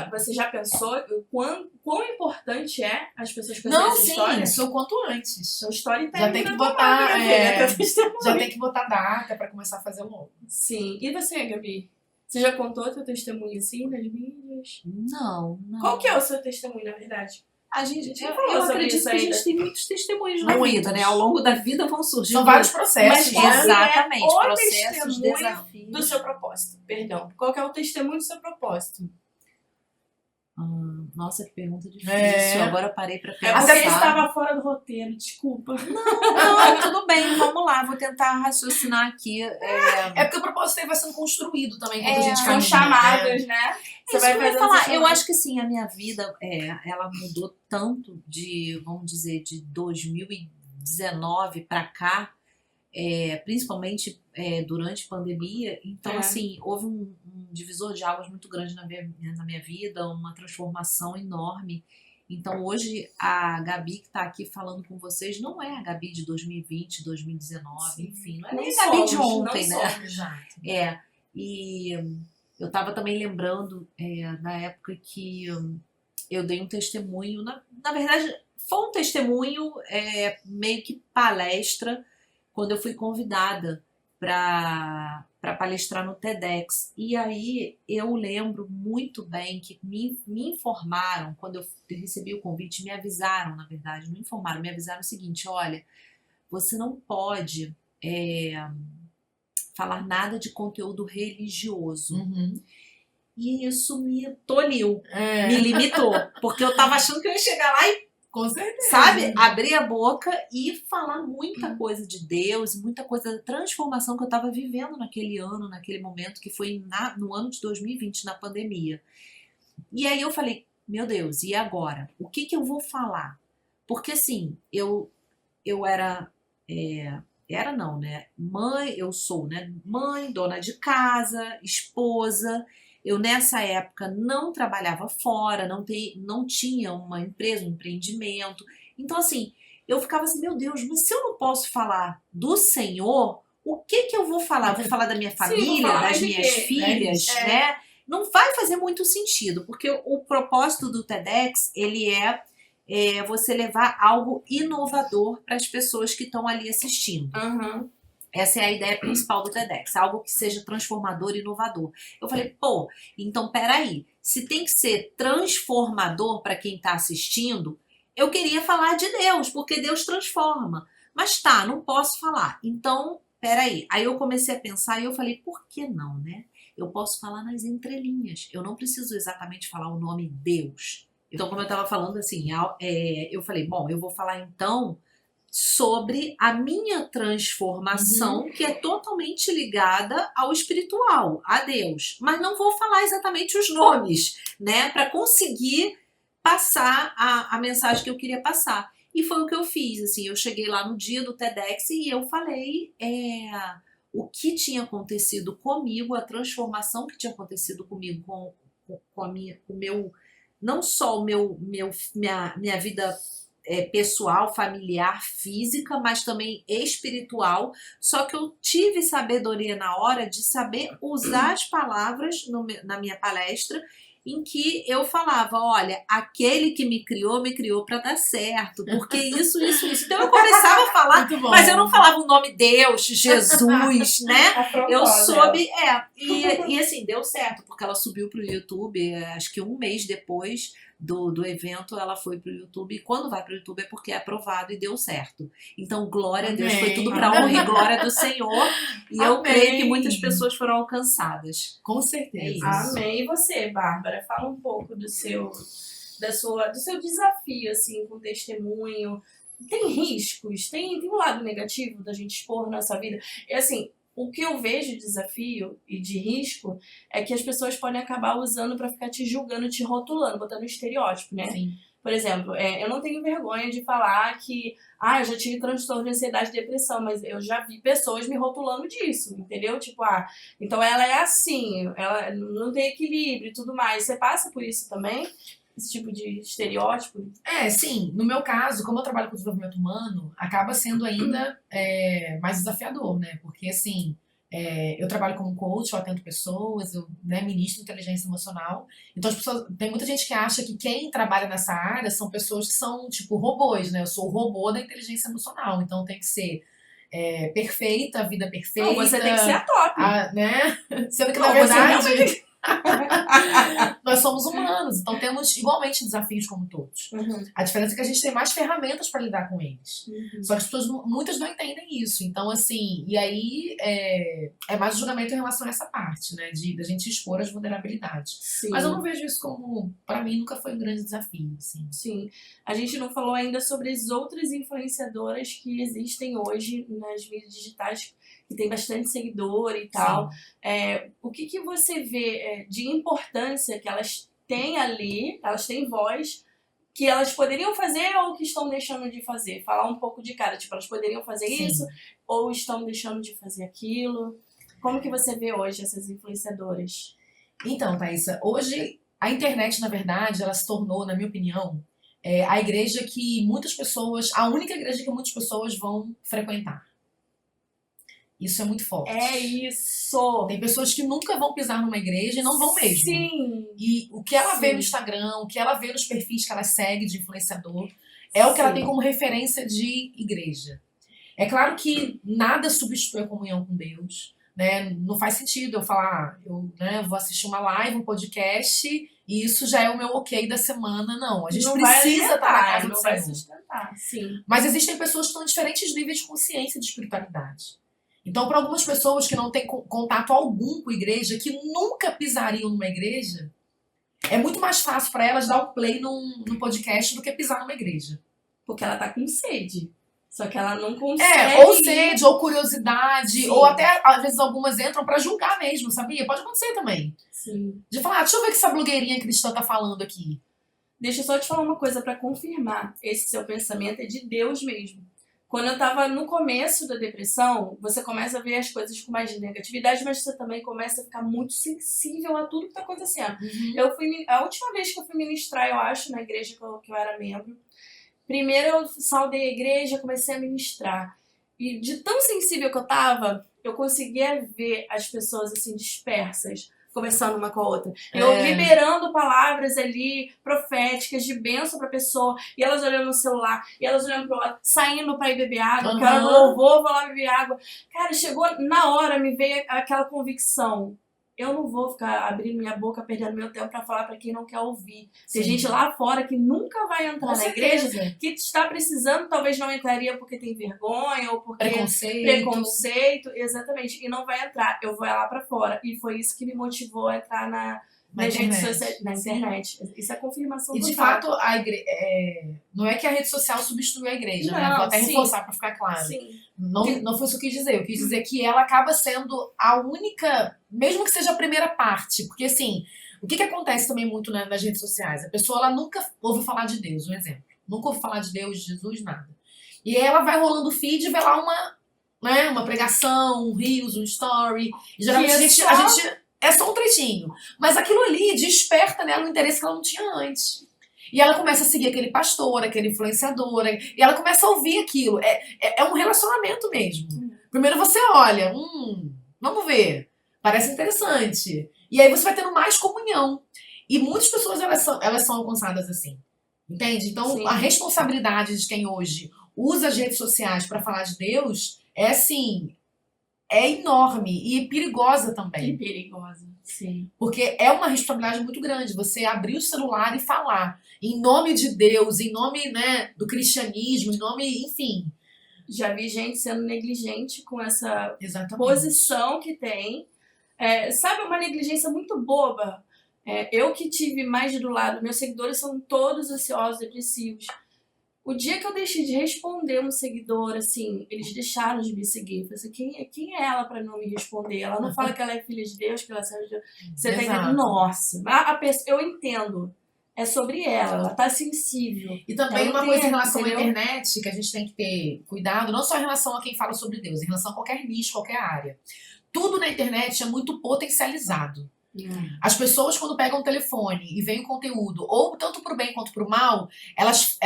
Você já pensou o quão importante é as pessoas conhecerem Não, essa sim, história? isso o quanto antes. São storytelling. Já tem que da tua botar, vida, filha, teu testemunho. Já tem que botar data pra começar a fazer o logo. Sim. E você, Gabi? Você já contou teu testemunho assim nas mídias? Não. Qual que é o seu testemunho, na verdade? A gente, já falou eu sobre acredito isso que a ainda. gente tem muitos testemunhos na Muitos. vida, né? Ao longo da vida vão surgindo. São vários processos, Mas qual né? Exatamente, é o processos, testemunho desafios. do seu propósito? Perdão. Qual que é o testemunho do seu propósito? Nossa, que pergunta difícil. É. Agora eu parei pra É pensar. porque estava fora do roteiro, desculpa. Não, tudo bem, vamos lá. Vou tentar raciocinar aqui. É porque o propósito aí vai sendo construído também quando a gente São caminha, chamadas, né? Isso que eu ia fazendo falar. essas Eu chamadas. acho que sim, a minha vida, ela mudou tanto vamos dizer, de 2019 pra cá, principalmente durante a pandemia. Então, assim, houve um divisor de águas muito grande na minha vida, uma transformação enorme. Então, hoje, a Gabi que tá aqui falando com vocês não é a Gabi de 2020, 2019, Sim. enfim, não é Não nem a Gabi de somos, ontem, não né? somos. Exato. E eu tava também lembrando da época que eu dei um testemunho, na verdade, foi um testemunho meio que palestra, quando eu fui convidada para palestrar no TEDx. E aí eu lembro muito bem que me informaram, quando eu recebi o convite, me avisaram, na verdade, não informaram, me avisaram o seguinte: olha, você não pode falar nada de conteúdo religioso. Uhum. E isso me tolhiu, É. me limitou, porque eu tava achando que eu ia chegar lá e, Com certeza. sabe, abrir a boca e falar muita coisa de Deus, muita coisa da transformação que eu tava vivendo naquele ano, naquele momento, que foi no ano de 2020, na pandemia. E aí eu falei, meu Deus, e agora? O que eu vou falar? Porque assim, eu era não, né? Eu sou, né? Mãe, dona de casa, esposa. Eu, nessa época, não trabalhava fora, não tinha uma empresa, um empreendimento. Então, assim, eu ficava assim, meu Deus, mas se eu não posso falar do Senhor, o que eu vou falar? Eu vou falar da minha família, falar das de minhas quê? filhas, né? Não vai fazer muito sentido, porque o propósito do TEDx, ele é você levar algo inovador para as pessoas que estão ali assistindo. Uhum. Essa é a ideia principal do TEDx, algo que seja transformador e inovador. Eu falei, pô, então peraí, se tem que ser transformador para quem está assistindo, eu queria falar de Deus, porque Deus transforma. Mas tá, não posso falar. Então, peraí. Aí eu comecei a pensar e eu falei, por que não, né? Eu posso falar nas entrelinhas. Eu não preciso exatamente falar o nome Deus. Então, como eu estava falando assim, eu falei, bom, eu vou falar então sobre a minha transformação, que é totalmente ligada ao espiritual, a Deus. Mas não vou falar exatamente os nomes, né? Para conseguir passar a mensagem que eu queria passar. E foi o que eu fiz, assim, eu cheguei lá no dia do TEDx e eu falei o que tinha acontecido comigo, a transformação que tinha acontecido comigo, com o meu, não só minha vida pessoal, familiar, física, mas também espiritual. Só que eu tive sabedoria na hora de saber usar as palavras na minha palestra, em que eu falava, olha, aquele que me criou para dar certo, porque isso. Então eu começava a falar, mas eu não falava o nome Deus, Jesus, né? Eu soube, e assim, deu certo, porque ela subiu pro YouTube, acho que um mês depois do evento, ela foi pro YouTube, e quando vai pro YouTube é porque é aprovado e deu certo. Então, glória a Deus, foi tudo pra honra e glória do Senhor, e eu creio que muitas pessoas foram alcançadas. Com certeza. Amém. E você, Bárbara, fala um pouco do seu desafio, assim, com testemunho. Tem riscos? Tem um lado negativo da gente expor nossa vida? E assim, o que eu vejo de desafio e de risco é que as pessoas podem acabar usando pra ficar te julgando, te rotulando, botando um estereótipo, né? Sim. Por exemplo, eu não tenho vergonha de falar que eu já tive transtorno de ansiedade e depressão, mas eu já vi pessoas me rotulando disso, entendeu? Tipo, então ela é assim, ela não tem equilíbrio e tudo mais. Você passa por isso também? Esse tipo de estereótipo? Sim. No meu caso, como eu trabalho com desenvolvimento humano, acaba sendo ainda mais desafiador, né? Porque, assim, eu trabalho como coach, eu atendo pessoas, eu ministro inteligência emocional. Então, tem muita gente que acha que quem trabalha nessa área são pessoas que são, tipo, robôs, né? Eu sou o robô da inteligência emocional, então tem que ser perfeita, a vida perfeita. Não, você tem que ser a top. Né? Sendo que, Não, na verdade... você nós somos humanos, então temos igualmente desafios como todos. A diferença é que a gente tem mais ferramentas para lidar com eles. Só que as pessoas, muitas não entendem isso. Então, assim, e aí é mais o julgamento em relação a essa parte, né? Da gente expor as vulnerabilidades. Sim. Mas eu não vejo isso como, para mim, nunca foi um grande desafio. Assim. Sim. A gente não falou ainda sobre as outras influenciadoras que existem hoje nas mídias digitais, que tem bastante seguidor e tal. O que você vê de importância que elas têm ali, elas têm voz, que elas poderiam fazer ou que estão deixando de fazer? Falar um pouco de cara, tipo, elas poderiam fazer isso ou estão deixando de fazer aquilo? Como que você vê hoje essas influenciadoras? Então, Thaísa, hoje a internet, na verdade, ela se tornou, na minha opinião, a igreja que muitas pessoas, a única igreja que muitas pessoas vão frequentar. Isso é muito forte. É isso! Tem pessoas que nunca vão pisar numa igreja e não vão mesmo. Sim! E o que ela vê no Instagram, o que ela vê nos perfis que ela segue de influenciador, é o que ela tem como referência de igreja. É claro que nada substitui a comunhão com Deus, né? Não faz sentido eu falar, eu vou assistir uma live, um podcast, e isso já é o meu ok da semana. Não, a gente precisa estar na casa do Senhor. Vai sustentar, sim. Mas existem pessoas que estão em diferentes níveis de consciência e de espiritualidade. Então, para algumas pessoas que não têm contato algum com a igreja, que nunca pisariam numa igreja, é muito mais fácil para elas dar um play num podcast do que pisar numa igreja. Porque ela tá com sede. Só que ela não consegue. Ou sede, ou curiosidade, ou até, às vezes, algumas entram para julgar mesmo, sabia? Pode acontecer também. Sim. De falar, deixa eu ver o que essa blogueirinha cristã tá falando aqui. Deixa eu só te falar uma coisa para confirmar. Esse seu pensamento é de Deus mesmo. Quando eu tava no começo da depressão, você começa a ver as coisas com mais negatividade, mas você também começa a ficar muito sensível a tudo que tá acontecendo. A última vez que eu fui ministrar, eu acho, na igreja que eu era membro, primeiro eu saudei a igreja, comecei a ministrar. E de tão sensível que eu tava, eu conseguia ver as pessoas assim dispersas, conversando uma com a outra. Eu liberando palavras ali, proféticas, de bênção pra pessoa, e elas olhando no celular, e elas olhando pro lado, saindo pra ir beber água, que hora do louvor, vou lá beber água. Cara, chegou na hora, me veio aquela convicção. Eu não vou ficar abrindo minha boca, perdendo meu tempo pra falar pra quem não quer ouvir. Tem gente lá fora que nunca vai entrar na igreja, que está precisando, talvez não entraria porque tem vergonha ou porque preconceito, exatamente, e não vai entrar. Eu vou lá pra fora. E foi isso que me motivou a entrar nas redes sociais, na internet. Isso é confirmação E do de fato. fato, não é que a rede social substitui a igreja, né? Vou até reforçar pra ficar claro. Sim. Não foi isso que eu quis dizer. Eu quis dizer que ela acaba sendo a única, mesmo que seja a primeira parte. Porque assim, o que acontece também muito nas redes sociais? A pessoa ela nunca ouve falar de Deus, um exemplo. Nunca ouve falar de Deus, de Jesus, nada. E aí ela vai rolando o feed e vê lá uma pregação, um reels, um story. E geralmente a gente é só um trechinho. Mas aquilo ali desperta nela um interesse que ela não tinha antes. E ela começa a seguir aquele pastor, aquele influenciador, e ela começa a ouvir aquilo. É um relacionamento mesmo. Primeiro você olha, vamos ver, parece interessante. E aí você vai tendo mais comunhão. E muitas pessoas elas são alcançadas assim. Entende? Então a responsabilidade de quem hoje usa as redes sociais para falar de Deus é assim, é enorme e perigosa também. E perigosa, sim. Porque é uma responsabilidade muito grande você abrir o celular e falar em nome de Deus, em nome, né, do cristianismo, em nome, enfim. Já vi gente sendo negligente com essa posição que tem. Sabe, uma negligência muito boba. Eu que tive mais do lado, meus seguidores são todos ansiosos, depressivos. O dia que eu deixei de responder um seguidor, assim, eles deixaram de me seguir. Eu falei assim, quem é ela pra não me responder? Ela não fala que ela é filha de Deus, que ela serve de Deus. Você tá entendendo? Nossa. Eu entendo. É sobre ela tá sensível. E também uma coisa em relação à internet, que a gente tem que ter cuidado, não só em relação a quem fala sobre Deus, em relação a qualquer nicho, qualquer área. Tudo na internet é muito potencializado. As pessoas, quando pegam o telefone e veem o conteúdo, ou tanto pro bem quanto pro mal, elas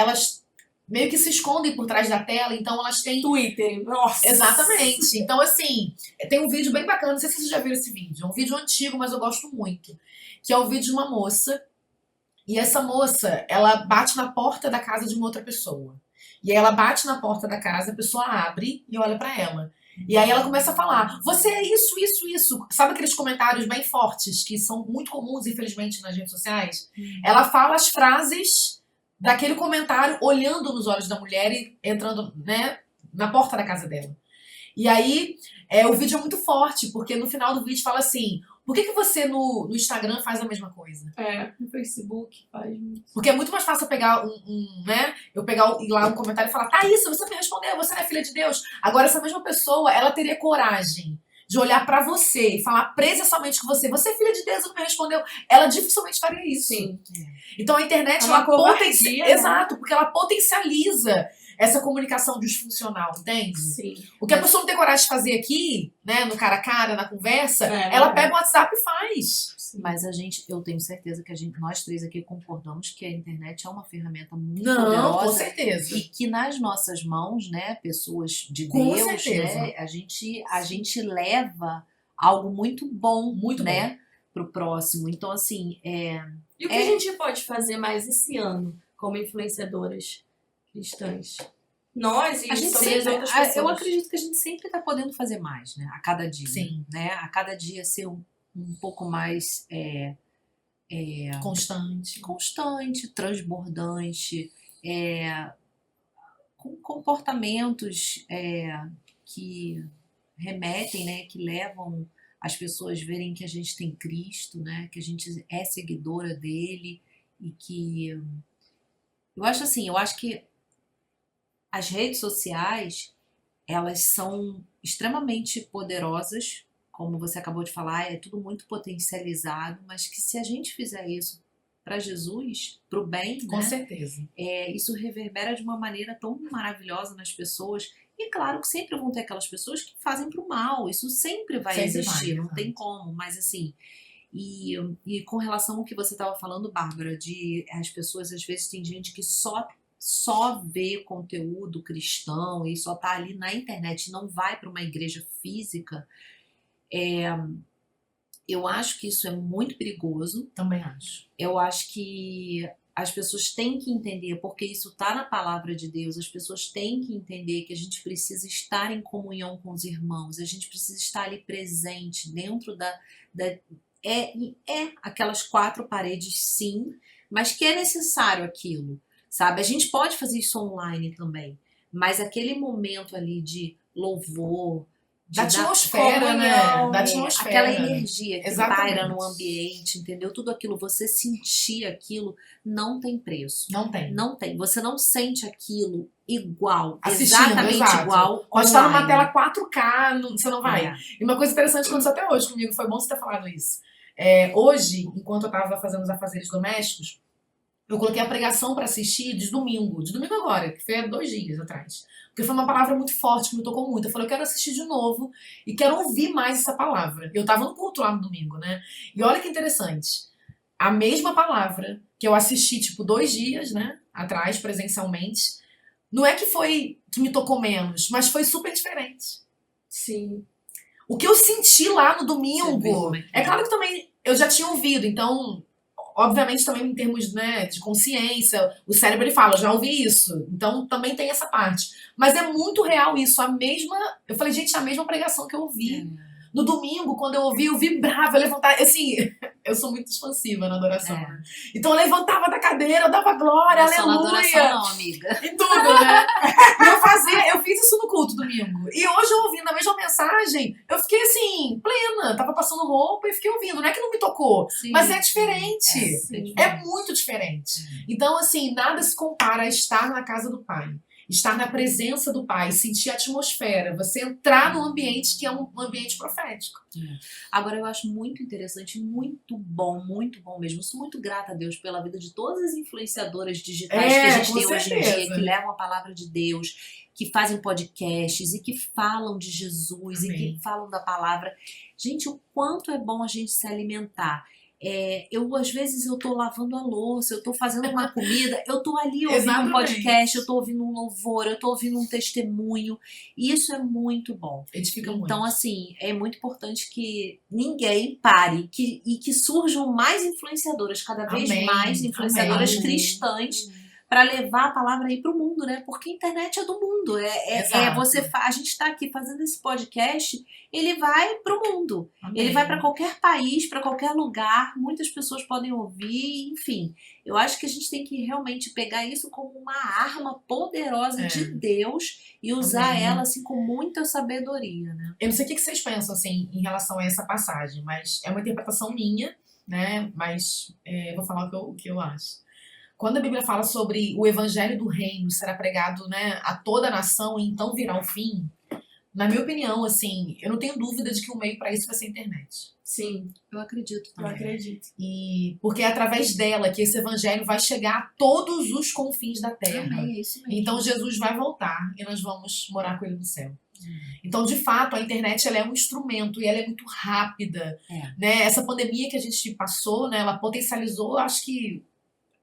meio que se escondem por trás da tela, então elas têm... Twitter, nossa! Exatamente. Então, assim, tem um vídeo bem bacana, não sei se vocês já viram esse vídeo, é um vídeo antigo, mas eu gosto muito, que é o vídeo de uma moça, e essa moça, ela bate na porta da casa de uma outra pessoa. E aí ela bate na porta da casa, a pessoa abre e olha pra ela. E aí ela começa a falar, você é isso, isso, isso. Sabe aqueles comentários bem fortes, que são muito comuns, infelizmente, nas redes sociais? Ela fala as frases daquele comentário olhando nos olhos da mulher e entrando, né, na porta da casa dela. E aí, o vídeo é muito forte, porque no final do vídeo fala assim, por que você no Instagram faz a mesma coisa? No Facebook faz muito. Porque é muito mais fácil eu pegar ir lá um comentário e falar, Thaís, você me respondeu, você não é filha de Deus. Agora essa mesma pessoa, ela teria coragem de olhar pra você e falar precisamente com você é filha de Deus, não me respondeu. Ela dificilmente faria isso. Sim. Então a internet, uma covardia, né? Exato, porque ela potencializa essa comunicação disfuncional, entende? Sim. O que a pessoa não tem coragem de fazer aqui, né, no cara a cara, na conversa, É, ela pega o WhatsApp e faz. Mas eu tenho certeza que nós três aqui concordamos que a internet é uma ferramenta muito Não, poderosa. com certeza. E que nas nossas mãos, né, pessoas de Com Deus, certeza. né, a gente leva algo muito bom, Muito né, pro próximo. Então, assim, E o que a gente pode fazer mais esse ano como influenciadoras cristãs? Nós e a gente também as sempre, outras pessoas. eu acredito que a gente sempre está podendo fazer mais, né, a cada dia. Sim. Né, a cada dia ser um pouco mais constante, transbordante, com comportamentos que remetem, né, que levam as pessoas a verem que a gente tem Cristo, né, que a gente é seguidora dele e que eu acho que as redes sociais, elas são extremamente poderosas, como você acabou de falar, é tudo muito potencializado, mas que se a gente fizer isso para Jesus, para o bem, Com né, certeza. isso reverbera de uma maneira tão maravilhosa nas pessoas. E claro que sempre vão ter aquelas pessoas que fazem para o mal, isso sempre vai existir, não tem como, mas assim... E com relação ao que você estava falando, Bárbara, de as pessoas, às vezes, tem gente que só vê conteúdo cristão e só tá ali na internet, não vai para uma igreja física. Eu acho que isso é muito perigoso. Também acho. Eu acho que as pessoas têm que entender, porque isso está na palavra de Deus, as pessoas têm que entender que a gente precisa estar em comunhão com os irmãos, a gente precisa estar ali presente dentro aquelas quatro paredes, sim, mas que é necessário aquilo, sabe? A gente pode fazer isso online também, mas aquele momento ali de louvor, Da atmosfera, né? Da atmosfera. aquela energia que Exatamente. paira no ambiente, entendeu? Tudo aquilo, você sentir aquilo, não tem preço. Não tem. Não tem. Você não sente aquilo igual, Assistindo, exatamente exato. igual. Pode estar numa online. tela 4K, você não vai. É. E uma coisa interessante que aconteceu até hoje comigo, foi bom você ter falado isso. Hoje, enquanto eu tava fazendo os afazeres domésticos, eu coloquei a pregação para assistir de domingo agora, que foi há 2 dias atrás. Porque foi uma palavra muito forte, que me tocou muito. Eu falei, eu quero assistir de novo e quero ouvir mais essa palavra. Eu tava no culto lá no domingo, né? E olha que interessante. A mesma palavra que eu assisti, 2 dias, né? Atrás, presencialmente. Não é que foi que me tocou menos, mas foi super diferente. Sim. O que eu senti lá no Você vê domingo, como é que é. claro que também eu já tinha ouvido, então, obviamente também em termos, né, de consciência, o cérebro ele fala, eu já ouvi isso, então também tem essa parte. Mas é muito real isso, eu falei, gente, a mesma pregação que eu ouvi. No domingo, quando eu ouvi, eu vibrava, eu levantava, assim, eu sou muito expansiva na adoração. É. Né? Então eu levantava da cadeira, eu dava glória, Não é só na adoração aleluia. não, amiga. E tudo, né? E eu fiz isso no culto domingo. E hoje eu ouvindo a mesma mensagem, eu fiquei assim, plena. Tava passando roupa e fiquei ouvindo. Não é que não me tocou, Sim, mas é sim. diferente. Sim. É muito diferente. Então, assim, nada se compara a estar na casa do Pai. Estar na presença do Pai, sentir a atmosfera, você entrar num ambiente que é um ambiente profético. Agora, eu acho muito interessante, muito bom mesmo. Eu sou muito grata a Deus pela vida de todas as influenciadoras digitais que a gente com tem hoje em certeza. dia, que levam a palavra de Deus, que fazem podcasts e que falam de Jesus e Amém. que falam da palavra. Gente, o quanto é bom a gente se alimentar. Às vezes, eu tô lavando a louça, eu tô fazendo uma comida, eu tô ali ouvindo um Exatamente. podcast, eu tô ouvindo um louvor, eu tô ouvindo um testemunho. E isso é muito bom. Edifica Então, muito. assim, é muito importante que ninguém pare e que surjam mais influenciadoras, cada vez Amém. mais influenciadoras Amém. cristãs, para levar a palavra aí pro mundo, né? Porque a internet é do mundo. Exato. A gente tá aqui fazendo esse podcast, ele vai pro mundo. Amém. Ele vai para qualquer país, para qualquer lugar, muitas pessoas podem ouvir, enfim. Eu acho que a gente tem que realmente pegar isso como uma arma poderosa de Deus e usar Amém. ela assim com muita sabedoria, né? Eu não sei o que vocês pensam, assim, em relação a essa passagem, mas é uma interpretação minha, né? Mas vou falar o que eu acho. Quando a Bíblia fala sobre o evangelho do reino será pregado, né, a toda a nação e então virá o fim, na minha opinião, assim, eu não tenho dúvida de que o meio para isso vai ser a internet. Sim, Eu acredito eu também. acredito. E porque é através dela que esse evangelho vai chegar a todos os confins da terra. Também é isso mesmo. Então Jesus vai voltar e nós vamos morar com ele no céu. Então, de fato, a internet ela é um instrumento e ela é muito rápida. Né? Essa pandemia que a gente passou, né, ela potencializou, acho que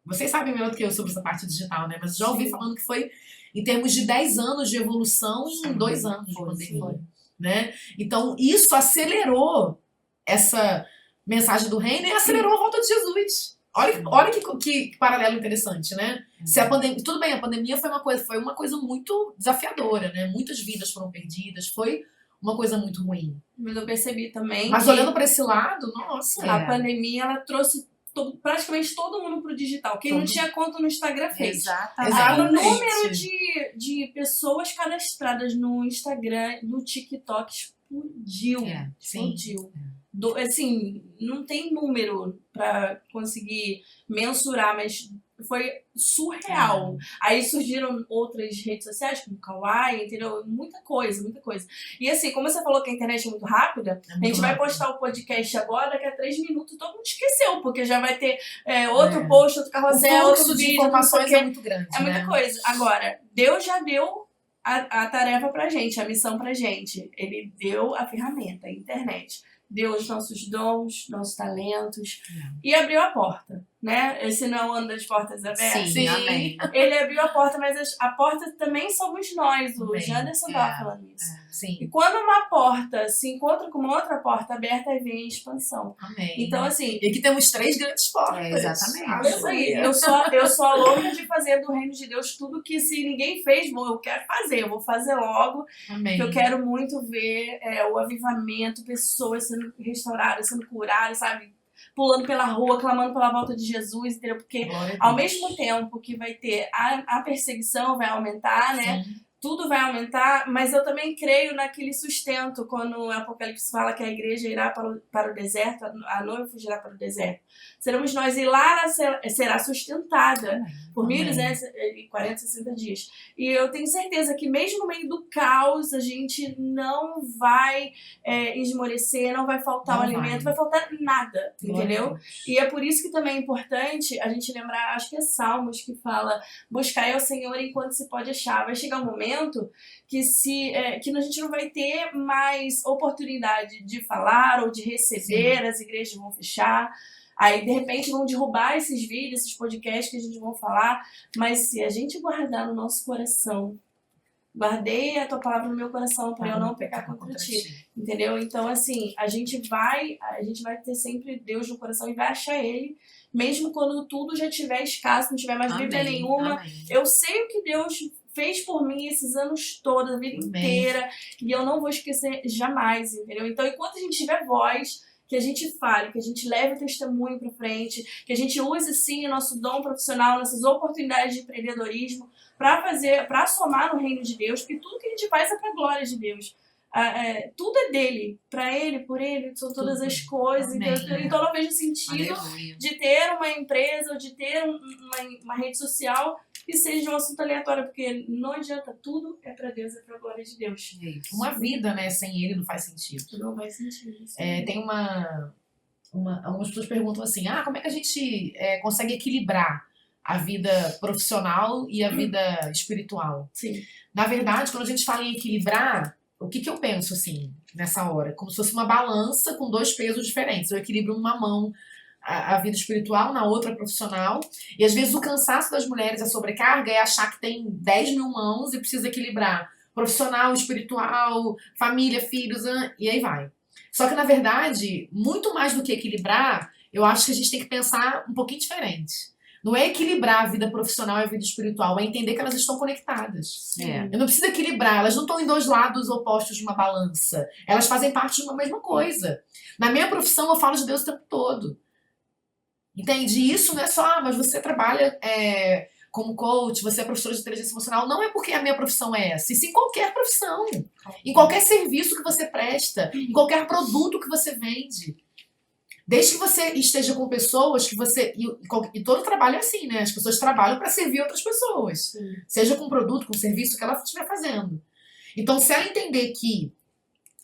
vocês sabem melhor do que eu sobre essa parte digital, né? Mas já ouvi Sim. falando que foi em termos de 10 anos de evolução em 2 anos de Foi, pandemia. Né? Então, isso acelerou essa mensagem do reino e acelerou a volta de Jesus. Olha que paralelo interessante, né? Se a pandemia, tudo bem, a pandemia foi uma coisa muito desafiadora, né? Muitas vidas foram perdidas, foi uma coisa muito ruim. Mas eu percebi também Mas que olhando para esse lado, nossa, a pandemia ela trouxe praticamente todo mundo pro digital. Quem não Todo. tinha conta no Instagram fez. Exatamente. O Exatamente. número de pessoas cadastradas no Instagram, no TikTok explodiu. sim. Explodiu. Assim, não tem número pra conseguir mensurar, mas foi surreal. Aí surgiram outras redes sociais, como o Kawaii, entendeu? Muita coisa, muita coisa. E assim, como você falou que a internet é muito rápida, a gente vai postar o podcast agora, daqui a 3 minutos todo mundo esqueceu, porque já vai ter outro post, outro O carrossel, fluxo outro de vídeo, não sei o informações quê. é muito grande, É muita né? coisa. Agora, Deus já deu a tarefa pra gente, a missão pra gente. Ele deu a ferramenta, a internet. Deu os nossos dons, nossos talentos e abriu a porta. né? Esse não é o ano das portas abertas. Sim, amém. Ele abriu a porta, mas a porta também somos nós. O Amém. Janderson estava falando isso. E Sim. quando uma porta se encontra com uma outra porta aberta, aí vem a expansão. Amém. Então, assim, E aqui temos 3 grandes portas. Exatamente. isso aí. Aleluia. Eu sou a louca de fazer do reino de Deus tudo que se ninguém fez, eu quero fazer. Eu vou fazer logo. Amém. Porque eu quero muito ver o avivamento, pessoas sendo restauradas, sendo curadas, sabe? Pulando pela rua, clamando pela volta de Jesus, entendeu? Porque Glória a ao Deus. mesmo tempo que vai ter a perseguição, vai aumentar, né? Sim. Tudo vai aumentar, mas eu também creio naquele sustento, quando o Apocalipse fala que a igreja irá para o deserto, a noiva fugirá para o deserto. Seremos nós, e lá ela será sustentada por Amém. 1.240, 60 dias. E eu tenho certeza que mesmo no meio do caos, a gente não vai esmorecer, não vai faltar Não o alimento, vai faltar nada, entendeu? E é por isso que também é importante a gente lembrar, acho que é Salmos que fala, buscar ao Senhor enquanto se pode achar. Vai chegar um momento que que a gente não vai ter mais oportunidade de falar ou de receber, as igrejas vão fechar. Aí, de repente, vão derrubar esses vídeos, esses podcasts que a gente vai falar. Mas se a gente guardar no nosso coração, guardei a tua palavra no meu coração para eu não pecar contra ti. Entendeu? Então, assim, a gente vai ter sempre Deus no coração e vai achar Ele, mesmo quando tudo já estiver escasso, não tiver mais Bíblia nenhuma. Amém. Eu sei o que Deus fez por mim esses anos todos, a vida inteira, e eu não vou esquecer jamais, entendeu? Então, enquanto a gente tiver voz, que a gente fale, que a gente leve o testemunho para frente, que a gente use sim o nosso dom profissional, nossas oportunidades de empreendedorismo para somar no reino de Deus, porque tudo que a gente faz é para a glória de Deus. Tudo é dele, para ele, por ele, são todas as coisas. Então eu não vejo sentido Aleluia. de ter uma empresa ou de ter uma rede social que seja um assunto aleatório, porque não adianta, tudo é para Deus, é para a glória de Deus. É isso. Uma vida, né, sem ele não faz sentido. Não faz sentido. Tem algumas pessoas perguntam assim, como é que a gente consegue equilibrar a vida profissional e a vida espiritual? Sim. Na verdade, quando a gente fala em equilibrar, o que eu penso assim, nessa hora? Como se fosse uma balança com 2 pesos diferentes. Eu equilibro numa mão a vida espiritual, na outra profissional. E às vezes o cansaço das mulheres, a sobrecarga, é achar que tem 10 mil mãos e precisa equilibrar profissional, espiritual, família, filhos, e aí vai. Só que, na verdade, muito mais do que equilibrar, eu acho que a gente tem que pensar um pouquinho diferente. Não é equilibrar a vida profissional e a vida espiritual, é entender que elas estão conectadas. Eu não preciso equilibrar, elas não estão em 2 lados opostos de uma balança. Elas fazem parte de uma mesma coisa. Na minha profissão, eu falo de Deus o tempo todo. Entende? Isso não é só, mas você trabalha como coach, você é professora de inteligência emocional. Não é porque a minha profissão é essa, e sim qualquer profissão. Em qualquer serviço que você presta, em qualquer produto que você vende. Desde que você esteja com pessoas que você... E todo trabalho é assim, né? As pessoas trabalham para servir outras pessoas. Sim. Seja com produto, com serviço que ela estiver fazendo. Então, se ela entender que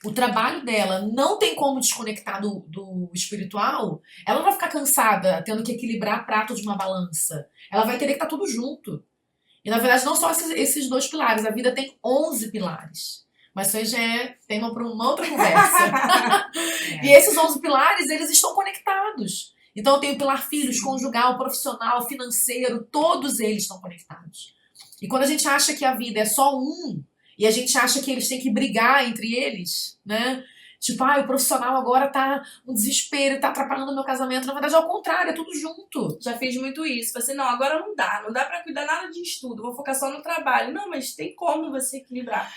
o trabalho dela não tem como desconectar do espiritual, ela não vai ficar cansada tendo que equilibrar prato de uma balança. Ela vai entender que tá tudo junto. E, na verdade, não só esses 2 pilares. A vida tem 11 pilares. Mas isso aí já é tema para uma outra conversa. E esses 11 pilares, eles estão conectados. Então, eu tenho o pilar filhos, conjugal, profissional, financeiro, todos eles estão conectados. E quando a gente acha que a vida é só um, e a gente acha que eles têm que brigar entre eles, né? Tipo, o profissional agora tá um desespero, tá atrapalhando o meu casamento. Na verdade, é ao contrário, é tudo junto. Já fiz muito isso. Falei assim, não, agora não dá pra cuidar nada de estudo, vou focar só no trabalho. Não, mas tem como você equilibrar.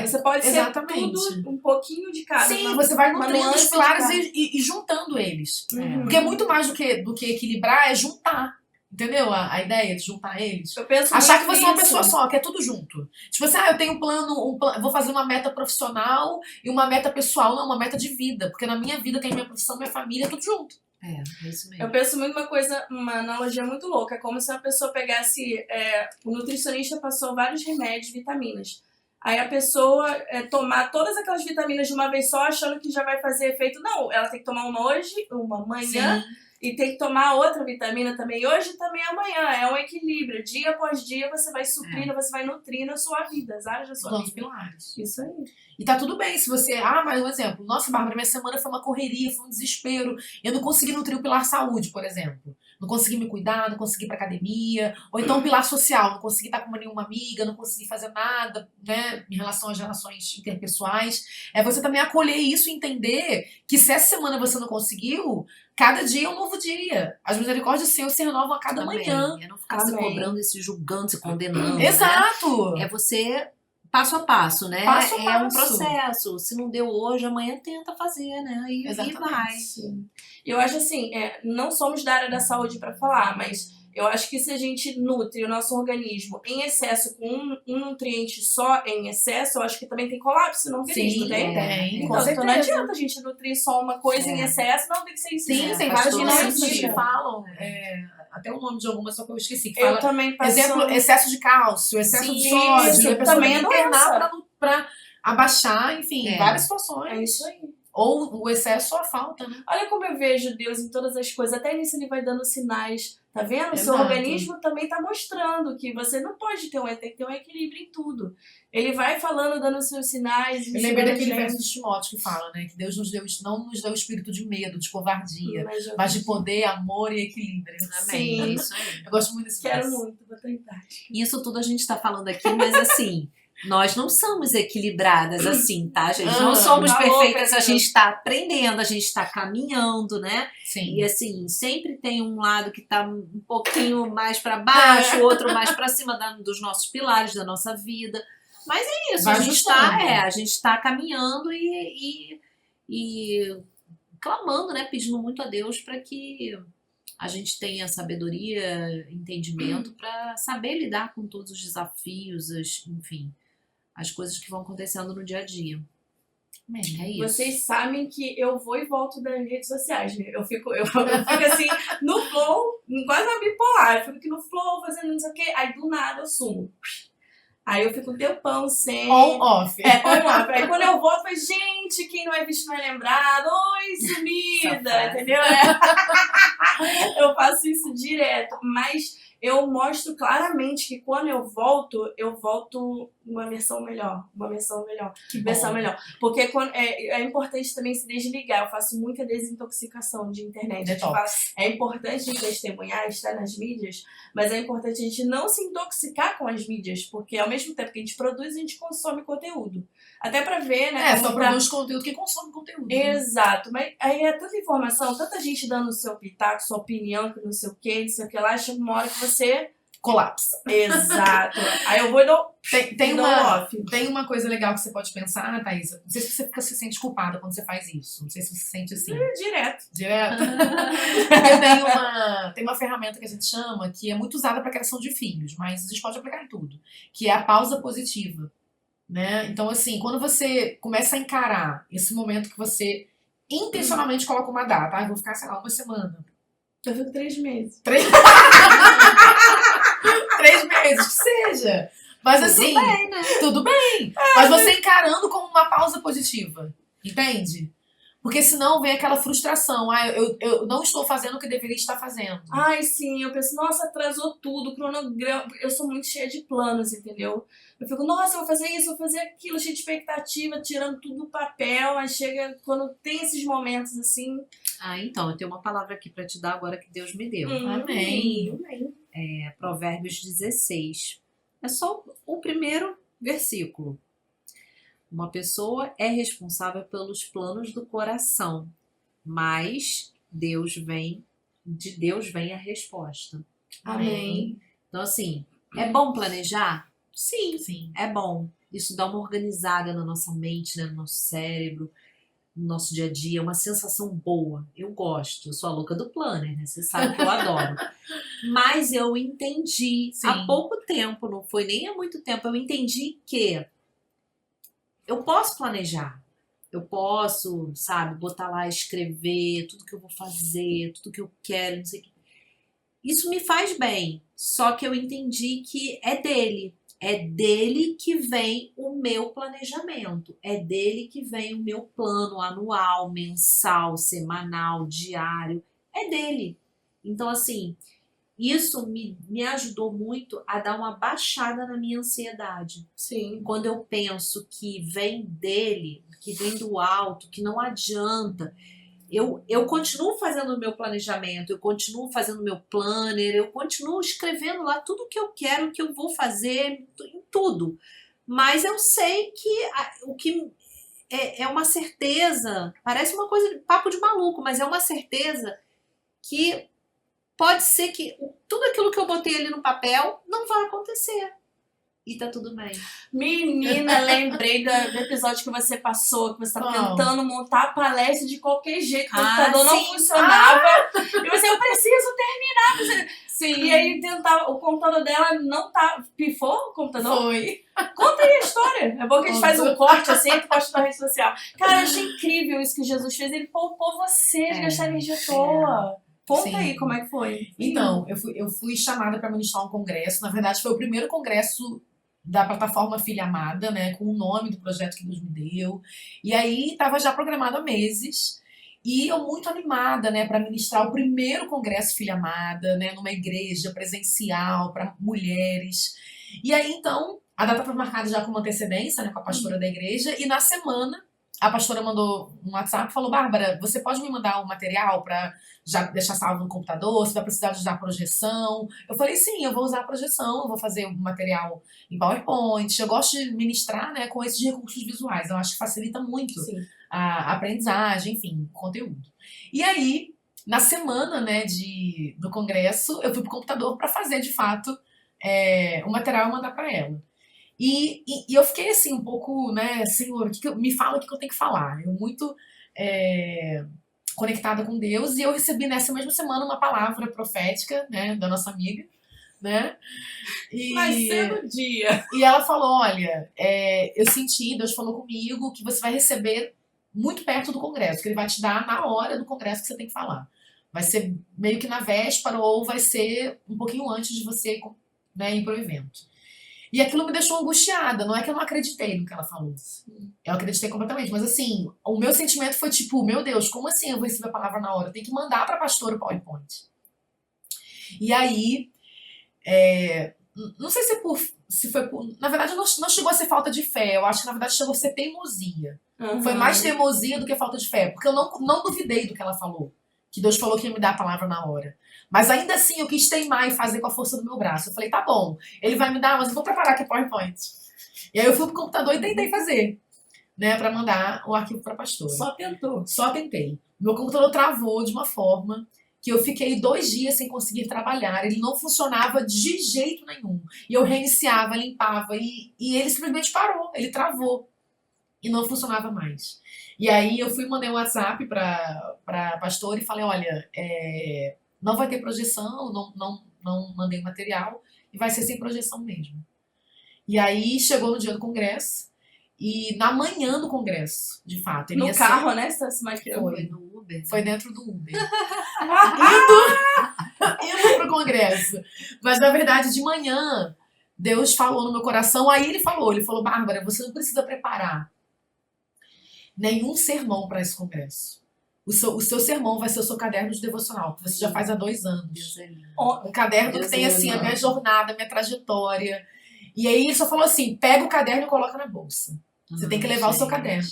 Você pode ser tudo, um pouquinho de cada. Sim, você vai nutrindo os pilares e juntando eles. Porque muito mais do que equilibrar é juntar. Entendeu a ideia de juntar eles? Eu penso achar que você é uma pessoa só, que é tudo junto. Tipo assim, eu tenho um plano, vou fazer uma meta profissional e uma meta pessoal, não, uma meta de vida. Porque na minha vida tem minha profissão, minha família, tudo junto. É isso mesmo. Eu penso muito uma analogia muito louca. É como se uma pessoa pegasse... o nutricionista passou vários remédios, vitaminas. Aí a pessoa tomar todas aquelas vitaminas de uma vez só, achando que já vai fazer efeito. Não, ela tem que tomar uma hoje, uma amanhã... Sim. E tem que tomar outra vitamina também hoje e também amanhã. É um equilíbrio. Dia após dia você vai suprindo, você vai nutrindo a sua vida, as áreas da sua vida. Pilares. Isso aí. E tá tudo bem se você... mas um exemplo. Nossa, Bárbara, minha semana foi uma correria, foi um desespero. Eu não consegui nutrir o pilar saúde, por exemplo. não consegui me cuidar, não consegui ir pra academia, ou então pilar social, não consegui estar com nenhuma amiga, não consegui fazer nada, né, em relação às relações interpessoais. É você também acolher isso e entender que se essa semana você não conseguiu, cada dia é um novo dia. As misericórdias do Senhor se renovam a cada manhã. É não ficar se Amém. cobrando, se julgando, se condenando. Né? Exato! É você passo a passo, né? Passo a É um passo. processo. Se não deu hoje, amanhã tenta fazer, né? E Exatamente. vai. Sim. Eu acho assim, não somos da área da saúde para falar, mas eu acho que se a gente nutre o nosso organismo em excesso com um nutriente só em excesso, eu acho que também tem colapso no organismo, Sim, tem? tem, com Então certeza. não adianta a gente nutrir só uma coisa em excesso, não tem que ser em Sim, excesso. tem faz várias todo doenças sentido. que falam, até o nome de algumas, só que eu esqueci, que Eu fala, também passo... exemplo, excesso de cálcio, excesso de Sim, sódio, isso e a pessoa também tem que é internar doença. pra abaixar, enfim, várias situações. É isso aí. Ou o excesso ou a falta, né? Olha como eu vejo Deus em todas as coisas. Até nisso ele vai dando sinais. Tá vendo? O seu Exato. organismo também tá mostrando que você não pode ter tem que ter um equilíbrio em tudo. Ele vai falando, dando os seus sinais. Eu lembrei ensinando a daquele gente. verso de Timóteo que fala, né? Que Deus não nos deu o espírito de medo, de covardia, mas de poder, amor e equilíbrio. Amém. Sim. É isso aí. Eu gosto muito desse Quero verso. muito, vou tentar. Isso tudo a gente tá falando aqui, mas assim, nós não somos equilibradas assim, tá, gente? Não somos Falou, perfeitas, a Pedro. gente tá aprendendo, a gente tá caminhando, né? Sim. E assim, sempre tem um lado que tá um pouquinho mais pra baixo, outro mais pra cima dos nossos pilares, da nossa vida. Mas é isso, Vai a gente tá caminhando e clamando, né? Pedindo muito a Deus para que a gente tenha sabedoria, entendimento para saber lidar com todos os desafios, enfim, as coisas que vão acontecendo no dia a dia. É isso. Vocês sabem que eu vou e volto das redes sociais, né? Eu fico assim, no flow, quase uma bipolar. Eu fico aqui no flow, fazendo não sei o quê, aí do nada eu sumo. Aí eu fico um tempão sem... On-off. On-off. Aí quando eu volto, eu falo, gente, quem não é visto não é lembrado. Oi, sumida, entendeu? Eu faço isso direto. Mas eu mostro claramente que quando eu volto uma versão melhor. Que Versão bom. melhor. Porque é importante também se desligar. Eu faço muita desintoxicação de internet. A gente Detox. fala, é importante a gente testemunhar, estar nas mídias, mas é importante a gente não se intoxicar com as mídias, porque ao mesmo tempo que a gente produz, a gente consome conteúdo. Até pra ver, né? Só produz conteúdo que consome conteúdo. Né? Exato. Mas aí é tanta informação, tanta gente dando o seu pitaco, sua opinião, que não sei o que lá, chega uma hora que você... Colapsa. Exato. Aí eu vou e dou... Tem uma coisa legal que você pode pensar, Thaís. Não sei se você se sente culpada quando você faz isso. Não sei se você se sente assim. Direto. Porque tem uma ferramenta que a gente chama que é muito usada para criação de filhos, mas a gente pode aplicar em tudo, que é a pausa positiva. Né? Então, assim, quando você começa a encarar esse momento que você intencionalmente coloca uma data, eu vou ficar, sei lá, uma semana. Eu fico 3 meses. 3 meses, que seja. Mas assim, Tudo bem, né? tudo bem. Mas você encarando como uma pausa positiva. Entende? Porque senão vem aquela frustração. Eu não estou fazendo o que deveria estar fazendo. Ai, sim, eu penso, nossa, atrasou tudo, cronograma. Eu sou muito cheia de planos, entendeu? Eu fico, nossa, eu vou fazer isso, vou fazer aquilo, cheia de expectativa, tirando tudo do papel. Aí chega, quando tem esses momentos assim. Então, eu tenho uma palavra aqui para te dar agora que Deus me deu. Amém. É Provérbios 16. É só o primeiro versículo. Uma pessoa é responsável pelos planos do coração, mas de Deus vem a resposta. Amém. Então, assim, é bom planejar? Sim. É bom. Isso dá uma organizada na nossa mente, né, no nosso cérebro, no nosso dia a dia, uma sensação boa. Eu gosto, eu sou a louca do planner, né? Você sabe que eu adoro. Mas eu entendi há pouco tempo, não foi nem há muito tempo, eu entendi que eu posso planejar. Eu posso, sabe, botar lá, escrever tudo que eu vou fazer, tudo que eu quero, não sei o que. Isso me faz bem, só que eu entendi que é dele. É dele que vem o meu planejamento. É dele que vem o meu plano anual, mensal, semanal, diário. É dele. Então, assim, isso me ajudou muito a dar uma baixada na minha ansiedade. Sim. Quando eu penso que vem dele, que vem do alto, que não adianta. eu continuo fazendo o meu planejamento, eu continuo fazendo o meu planner, eu continuo escrevendo lá tudo o que eu quero, o que eu vou fazer, em tudo. Mas eu sei que o que é uma certeza, parece uma coisa de papo de maluco, mas é uma certeza que pode ser que tudo aquilo que eu botei ali no papel não vai acontecer. E tá tudo bem. Menina, lembrei do episódio que você passou, que você estava tentando montar a palestra de qualquer jeito, o computador não funcionava. E você, eu preciso terminar. Sim. E aí tentava, o computador dela não tá. Pifou o computador? Foi. Conta aí a história. É bom que a gente faz um corte assim e posta na rede social. Cara, eu achei incrível isso que Jesus fez. Ele poupou você de gastar energia à toa. Conta aí como é que foi. Então, eu fui chamada para ministrar um congresso. Na verdade, foi o primeiro congresso da plataforma Filha Amada, né, com o nome do projeto que Deus me deu. E aí estava já programado há meses. E eu muito animada, né, para ministrar o primeiro congresso Filha Amada, né, numa igreja presencial para mulheres. E aí então, a data foi marcada já com uma antecedência, né, com a pastora da igreja, e na semana a pastora mandou um WhatsApp e falou: Bárbara, você pode me mandar um material para já deixar salvo no computador? Você vai precisar de usar projeção? Eu falei: sim, eu vou usar a projeção, eu vou fazer um material em PowerPoint. Eu gosto de ministrar, né, com esses recursos visuais. Eu acho que facilita muito a aprendizagem, enfim, o conteúdo. E aí, na semana, né, do congresso, eu fui pro computador para fazer, de fato, o material e mandar para ela. E eu fiquei assim, um pouco, né, Senhor, me fala o que eu tenho que falar. Eu muito conectada com Deus, e eu recebi nessa mesma semana uma palavra profética, né, da nossa amiga, né? Vai ser no dia. E ela falou: olha, eu senti, Deus falou comigo que você vai receber muito perto do congresso, que ele vai te dar na hora do congresso que você tem que falar. Vai ser meio que na véspera, ou vai ser um pouquinho antes de você, né, ir pro evento. E aquilo me deixou angustiada. Não é que eu não acreditei no que ela falou. Eu acreditei completamente. Mas assim, o meu sentimento foi tipo: meu Deus, como assim eu vou receber a palavra na hora? Eu tenho que mandar pra pastora o PowerPoint. E aí, não sei se foi por... Na verdade, não chegou a ser falta de fé. Eu acho que na verdade chegou a ser teimosia. Foi mais teimosia do que falta de fé. Porque eu não duvidei do que ela falou. Que Deus falou que ia me dar a palavra na hora. Mas ainda assim eu quis teimar e fazer com a força do meu braço. Eu falei: tá bom, ele vai me dar, mas eu vou preparar aqui o PowerPoint. E aí eu fui pro computador e tentei fazer, né, pra mandar o arquivo pra pastora. Só tentou. Só tentei. Meu computador travou de uma forma que eu fiquei 2 dias sem conseguir trabalhar. Ele não funcionava de jeito nenhum. E eu reiniciava, limpava, e ele simplesmente parou. Ele travou. E não funcionava mais. E aí eu fui e mandei um WhatsApp pra pastora e falei: olha, não vai ter projeção, não mandei material, e vai ser sem projeção mesmo. E aí chegou no dia do congresso, e na manhã do congresso, de fato. No carro, né? Você tá se maquiando. Foi no Uber. Foi dentro do Uber. indo pro congresso. Mas na verdade, de manhã, Deus falou no meu coração. Aí ele falou: Bárbara, você não precisa preparar nenhum sermão para esse congresso. O seu sermão vai ser o seu caderno de devocional, que você já faz há 2 anos. Um caderno que tem assim a minha jornada, a minha trajetória. E aí ele só falou assim: pega o caderno e coloca na bolsa. Você tem que levar o seu caderno.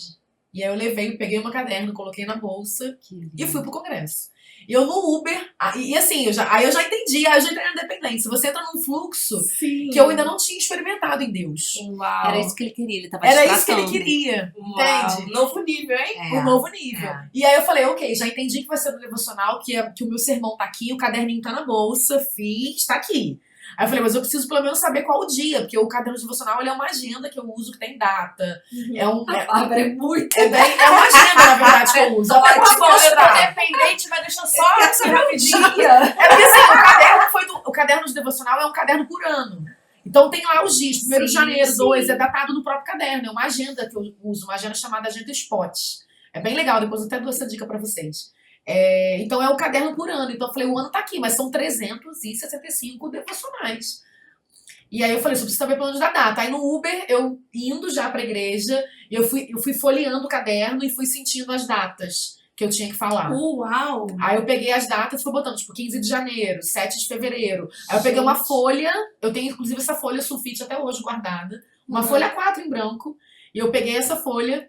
E aí eu peguei o meu caderno, coloquei na bolsa e fui pro congresso. E eu no Uber, e assim, eu já entendi, eu já entrei na dependência. Você entra num fluxo que eu ainda não tinha experimentado em Deus. Uau. Era isso que ele queria, ele tava Era te isso que ele tratando. queria, Uau. entende? Novo nível, hein? Um novo nível. E aí eu falei: ok, já entendi que vai ser do devocional, que o meu sermão tá aqui, o caderninho tá na bolsa, fiz, tá aqui. Aí eu falei: mas eu preciso pelo menos saber qual o dia, porque o caderno devocional ele é uma agenda que eu uso, que tem data. É uma agenda, na verdade, que eu uso. Eu falei: Tá bom, eu tô mostrar. dependente, mas deixa eu só essa rapidinho. É porque assim, o caderno de devocional é um caderno por ano. Então tem lá os dias, 1º de janeiro, 2, é datado no próprio caderno. É uma agenda que eu uso, uma agenda chamada Agenda Spot. É bem legal, depois eu até dou essa dica pra vocês. Então é um caderno por ano. Então eu falei: o ano tá aqui, mas são 365 devocionais. E aí eu falei: só preciso saber pelo menos da data. Aí no Uber, eu indo já pra igreja, eu fui folheando o caderno e fui sentindo as datas que eu tinha que falar. Uau! Aí eu peguei as datas e fui botando, tipo, 15 de janeiro, 7 de fevereiro. Aí eu peguei uma folha, eu tenho inclusive essa folha sulfite até hoje guardada, uma folha A4 em branco, e eu peguei essa folha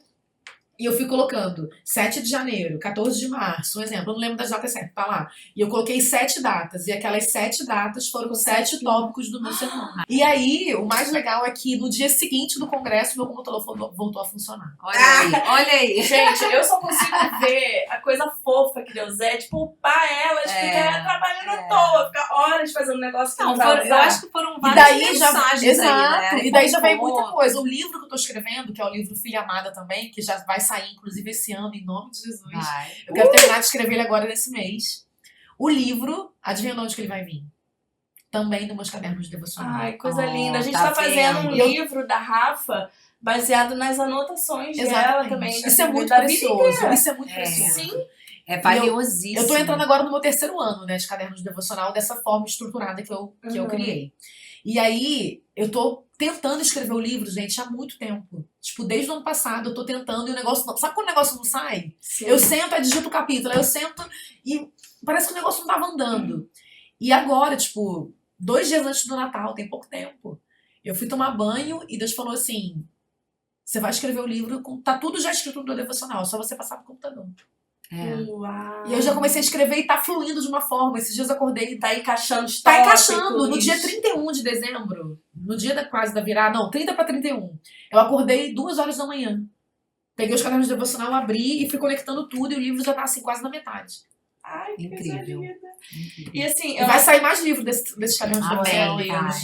E eu fui colocando 7 de janeiro, 14 de março, um exemplo, eu não lembro das datas certas, tá lá. E eu coloquei 7 datas, e aquelas 7 datas foram os 7 tópicos do meu sermão. E aí, o mais legal é que no dia seguinte do congresso, meu computador voltou a funcionar. Olha aí. Gente, eu só consigo ver a coisa fofa que Deus é, de poupar ela, de ficar trabalhando à toa, ficar horas fazendo um negócio que não vai usar. Eu acho que foram várias mensagens exato, aí, né? E daí já veio muita coisa. O livro que eu tô escrevendo, que é o livro Filha Amada também, que já vai sair, inclusive, esse ano, em nome de Jesus. Eu quero terminar de escrever ele agora nesse mês. O livro, adivinha onde que ele vai vir? Também nos meus cadernos devocionais. Ai, coisa linda. A gente tá fazendo um livro da Rafa baseado nas anotações dela também. Isso é muito precioso. Isso é muito precioso. Sim. É valiosíssimo. Eu tô entrando agora no meu 3º ano, né, de cadernos devocional, dessa forma estruturada que eu criei. E aí, eu tô tentando escrever o livro, gente, há muito tempo. Tipo, desde o ano passado eu tô tentando e o negócio não... Sabe quando o negócio não sai? Sim. Eu sento, aí digito o capítulo, aí eu sento e parece que o negócio não tava andando. E agora, tipo, 2 dias antes do Natal, tem pouco tempo, eu fui tomar banho e Deus falou assim, você vai escrever o livro, tá tudo já escrito no devocional, só você passar pro computador. Uau. E eu já comecei a escrever e tá fluindo de uma forma. Esses dias eu acordei e tá encaixando. Tá encaixando. No dia 31 de dezembro, no dia quase da virada, não, 30 pra 31, eu acordei 2 horas da manhã. Peguei os cadernos de devocional, abri e fui conectando tudo e o livro já tá assim, quase na metade. Ai, que incrível. E assim, e vai sair mais livro desses cadernos de devocional.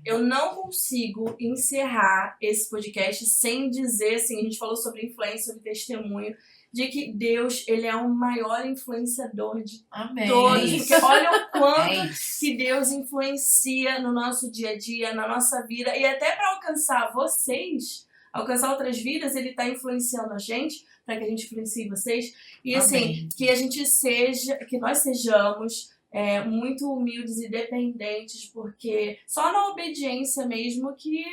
Eu não consigo encerrar esse podcast sem dizer, assim, a gente falou sobre influência, sobre testemunho, de que Deus, ele é o maior influenciador de todos. Porque olha o quanto que Deus influencia no nosso dia a dia, na nossa vida. E até para alcançar vocês, alcançar outras vidas, ele está influenciando a gente, para que a gente influencie vocês. E assim, que nós sejamos muito humildes e dependentes, porque só na obediência mesmo porque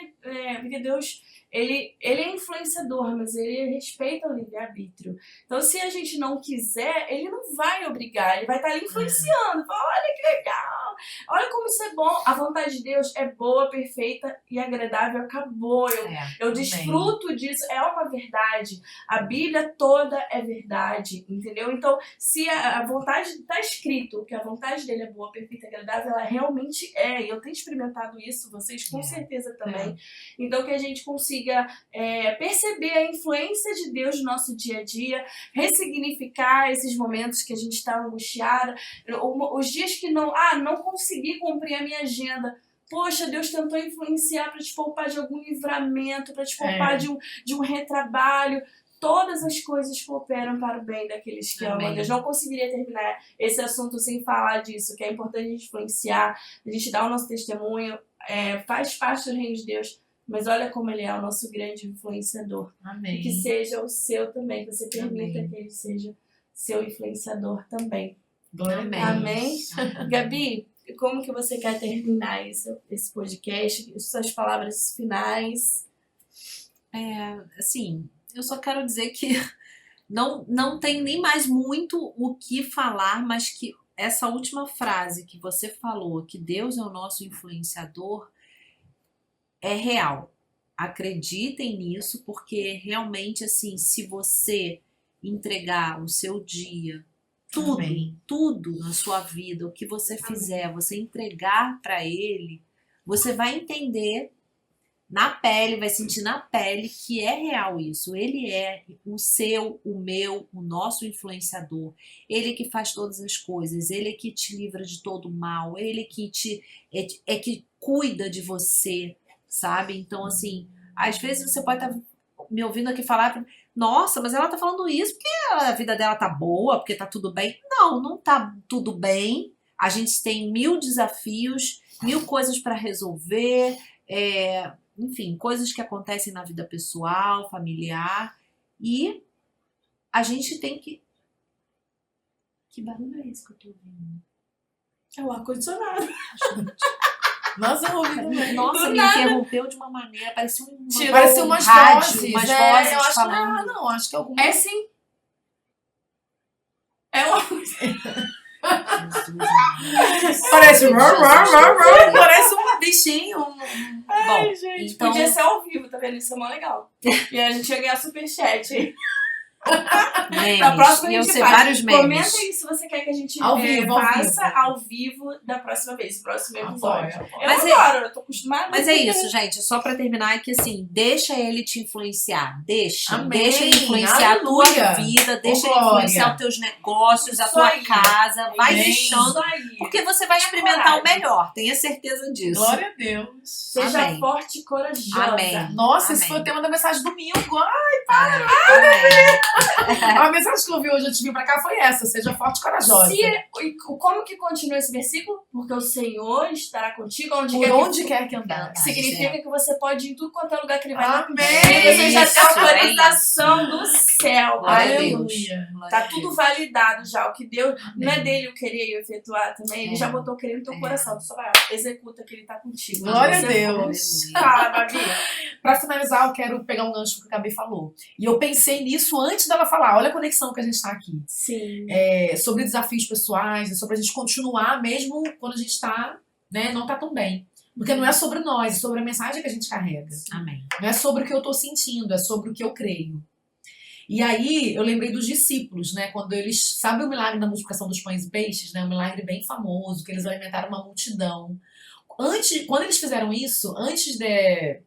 Deus, ele é influenciador, mas ele respeita o livre-arbítrio. Então, se a gente não quiser, ele não vai obrigar, ele vai estar ali influenciando. Olha que legal, olha como isso é bom. A vontade de Deus é boa, perfeita e agradável, acabou. Eu desfruto disso, é uma verdade. A Bíblia toda é verdade, entendeu? Então, se a vontade está escrito que a vontade dele é boa, perfeita e agradável, ela realmente é. E eu tenho experimentado isso, vocês com certeza também. Então, que a gente consiga perceber a influência de Deus no nosso dia a dia, ressignificar esses momentos que a gente está angustiada, os dias que não consegui cumprir a minha agenda. Poxa, Deus tentou influenciar para te poupar de algum livramento, para te poupar de um retrabalho. Todas as coisas cooperam para o bem daqueles que amam Deus. Não conseguiria terminar esse assunto sem falar disso, que é importante a gente influenciar, a gente dar o nosso testemunho, faz parte do reino de Deus. Mas olha como ele é o nosso grande influenciador. Amém. E que seja o seu também, que você permita que ele seja seu influenciador também. Amém. Gabi, como que você quer terminar esse podcast? Suas palavras finais? Assim, eu só quero dizer que não tem nem mais muito o que falar, mas que essa última frase que você falou, que Deus é o nosso influenciador, é real. Acreditem nisso, porque realmente, assim, se você entregar o seu dia, tudo na sua vida, o que você fizer, você entregar para ele, você vai entender na pele, vai sentir na pele que é real isso. Ele é o seu, o meu, o nosso influenciador. Ele que faz todas as coisas, ele que te livra de todo mal, ele que que cuida de você, sabe? Então, assim, às vezes você pode estar me ouvindo aqui falar, nossa, mas ela tá falando isso porque a vida dela tá boa, porque tá tudo bem. Não tá tudo bem. A gente tem 1000 desafios, 1000 coisas para resolver, enfim, coisas que acontecem na vida pessoal, familiar, e a gente tem que... Que barulho é esse que eu tô ouvindo? É o ar-condicionado. Nossa, eu ouvi também. Nossa, me interrompeu de uma maneira, parecia umas rádio, vozes. Umas vozes eu acho falando. Não, acho que é alguma... É sim. É uma... Parece um bichinho. Ai, gente, então... podia ser ao vivo, tá vendo? Isso é mó legal. E a gente ia ganhar superchat. Na próxima Iam a gente ser faz. vários memes. Comenta aí se você quer que a gente Ao vivo, ao faça vivo. ao vivo da próxima vez, o próximo episódio. Apoio. Eu Mas adoro, eu tô acostumada. Mas é isso, gente. Só pra terminar, é que assim, deixa ele te influenciar. Deixa. Amém. Deixa ele influenciar a tua Aleluia. vida, deixa Ô, ele glória. influenciar os teus negócios, a Isso tua aí. casa. Vai Amém. deixando. Isso aí. Porque você vai experimentar o melhor, tenha certeza disso. Glória a Deus. Seja Amém. forte e corajosa. Amém. Nossa, esse Amém. foi o tema da mensagem do domingo. Amém. A mensagem que eu ouvi hoje antes de vir pra cá foi essa: seja forte e corajosa. Como que continua esse versículo? Porque o Senhor estará contigo onde Por quer onde que quer que andar. significa que você pode ir em tudo quanto é lugar que ele vai dar. Amém. E você já tem Isso, autorização do céu. Glória a Aleluia. Deus. Tá tudo validado já. O que Deus. Não é dele o querer e o efetuar também. Ele É. já botou o querer no teu É. coração. Tu só vai, executa que ele tá contigo. Glória a Você Deus. for. Fala, Babi. Pra finalizar, eu quero pegar um gancho que a Gabi falou. E eu pensei nisso antes dela falar. Olha a conexão que a gente tá aqui. Sim. Sobre desafios pessoais, sobre a gente continuar mesmo quando a gente tá, né, não tá tão bem. Porque não é sobre nós, é sobre a mensagem que a gente carrega. Amém. Não é sobre o que eu tô sentindo, é sobre o que eu creio. E aí, eu lembrei dos discípulos, né? Quando eles... Sabe o milagre da multiplicação dos pães e peixes, né? Um milagre bem famoso, que eles alimentaram uma multidão. Quando eles fizeram isso, antes de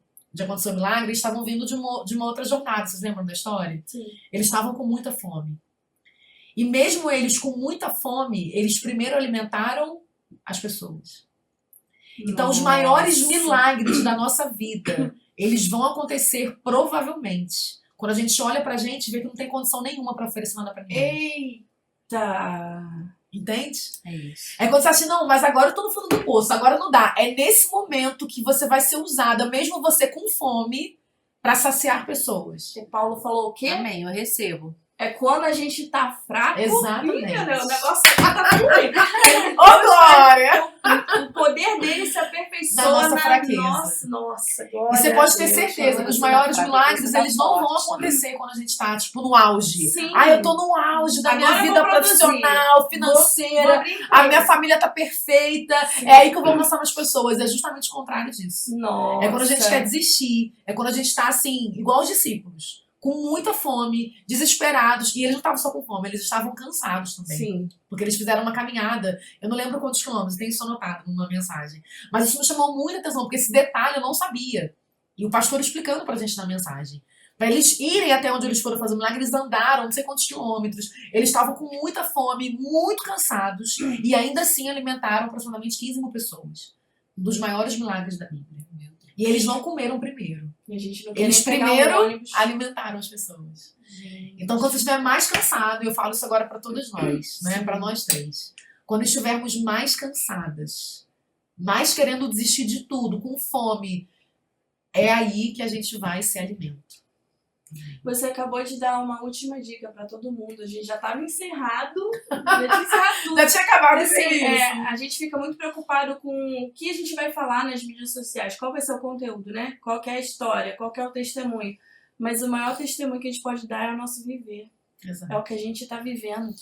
acontecer o milagre, eles estavam vindo de uma outra jornada. Vocês lembram da história? Sim. Eles estavam com muita fome. E mesmo eles com muita fome, eles primeiro alimentaram as pessoas. Então, os maiores milagres da nossa vida, eles vão acontecer provavelmente quando a gente olha pra gente e vê que não tem condição nenhuma pra oferecer nada pra ninguém. Eita. Entende? É isso. É quando você acha, não, mas agora eu tô no fundo do poço, agora não dá. É nesse momento que você vai ser usada, mesmo você com fome, pra saciar pessoas. Porque Paulo falou o quê? Amém, eu recebo. É quando a gente tá fraco. Exatamente. Ih, meu, o negócio tá ruim. Ô, Glória! O poder dele se aperfeiçoa Na nossa fraqueza. Nossa, glória. E você pode a ter Deus, certeza glória que os a maiores Deus. milagres, Tá eles não vão forte. acontecer quando a gente tá, tipo, no auge. Sim. Ah, eu tô no auge da minha Agora eu vida vou produzir. profissional, financeira, Vou brincar. a minha família tá perfeita. É aí que eu vou mostrar nas pessoas. É justamente o contrário disso. Nossa. É quando a gente quer desistir. É quando a gente tá assim, igual os discípulos, com muita fome, desesperados. E eles não estavam só com fome, eles estavam cansados também. Sim. Porque eles fizeram uma caminhada, eu não lembro quantos quilômetros, tem isso anotado numa mensagem. Mas isso me chamou muita atenção, porque esse detalhe eu não sabia. E o pastor explicando pra gente na mensagem. Pra eles irem até onde eles foram fazer o milagre, eles andaram não sei quantos quilômetros. Eles estavam com muita fome, muito cansados. E ainda assim alimentaram aproximadamente 15 mil pessoas. Um dos maiores milagres da Bíblia. E eles não comeram primeiro. E a gente não quer Eles nem pegar primeiro um ônibus. alimentaram as pessoas. Então, quando você estiver mais cansado, e eu falo isso agora para todas nós, né? Para nós três. Quando estivermos mais cansadas, mais querendo desistir de tudo, com fome, é aí que a gente vai ser alimento. Você acabou de dar uma última dica pra todo mundo. A gente já tava encerrado. Já tinha encerrado tudo. Já tinha acabado Assim, isso. a gente fica muito preocupado com o que a gente vai falar nas mídias sociais. Qual vai ser o conteúdo, né? Qual que é a história? Qual que é o testemunho? Mas o maior testemunho que a gente pode dar é o nosso viver. Exato. É o que a gente tá vivendo.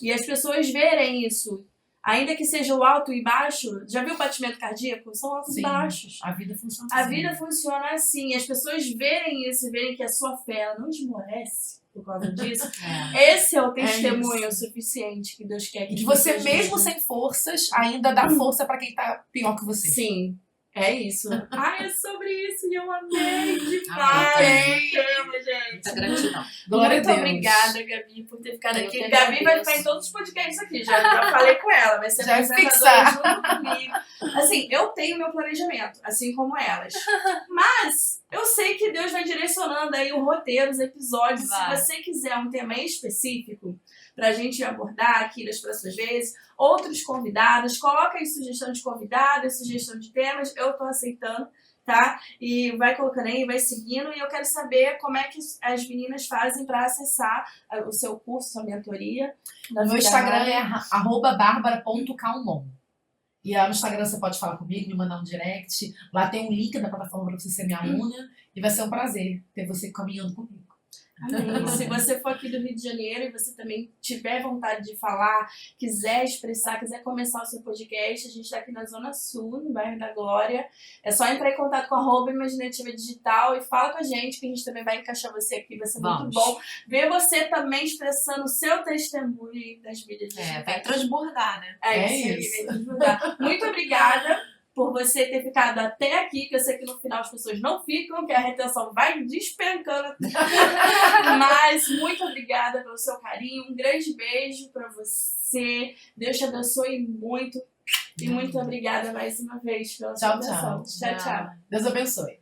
E as pessoas verem isso. Ainda que seja o alto e baixo. Já viu o batimento cardíaco? São altos Sim. e baixos. A vida funciona A assim. vida funciona assim. As pessoas verem isso, verem que a sua fé ela não esmorece por causa disso. Esse é o testemunho suficiente que Deus quer que E que você, pessoas mesmo vejam. sem forças, ainda dá força para quem tá pior que você. Sim, é isso. Ai, é sobre isso e eu amei demais. Amém. o tema, gente. Muita gratidão. Glória Muito a Deus. obrigada, Gabi, por ter ficado Eu aqui. que Gabi vai agradeço. ficar em todos os podcasts aqui. Já falei com ela, vai ser Já é apresentadora fixa. junto comigo. Assim, eu tenho meu planejamento, assim como elas. Mas eu sei que Deus vai direcionando aí o roteiro, os episódios. Vai. Se você quiser um tema específico pra gente abordar aqui nas próximas vezes, outros convidados, coloca aí sugestão de convidados, sugestão de temas, eu tô aceitando, tá? E vai colocando aí, vai seguindo, e eu quero saber como é que as meninas fazem pra acessar o seu curso, sua mentoria. O meu Instagram é @barbara.calmon. E lá no Instagram você pode falar comigo, me mandar um direct. Lá tem um link da plataforma para você ser minha aluna. E vai ser um prazer ter você caminhando comigo. Amém. Se você for aqui do Rio de Janeiro e você também tiver vontade de falar, quiser expressar, quiser começar o seu podcast, a gente está aqui na Zona Sul, no bairro da Glória. É só entrar em contato com a @imaginativa digital e fala com a gente, que a gente também vai encaixar você aqui, vai ser muito Vamos. bom ver você também expressando o seu testemunho das mídias digitais. Vai transbordar, né? É isso. isso aí, vem divulgar. Muito obrigada por você ter ficado até aqui, que eu sei que no final as pessoas não ficam, que a retenção vai despencando. Mas muito obrigada pelo seu carinho, um grande beijo pra você. Deus te abençoe muito. E muito obrigada mais uma vez pela sua Tchau, tchau. atenção. Tchau, tchau. Deus abençoe.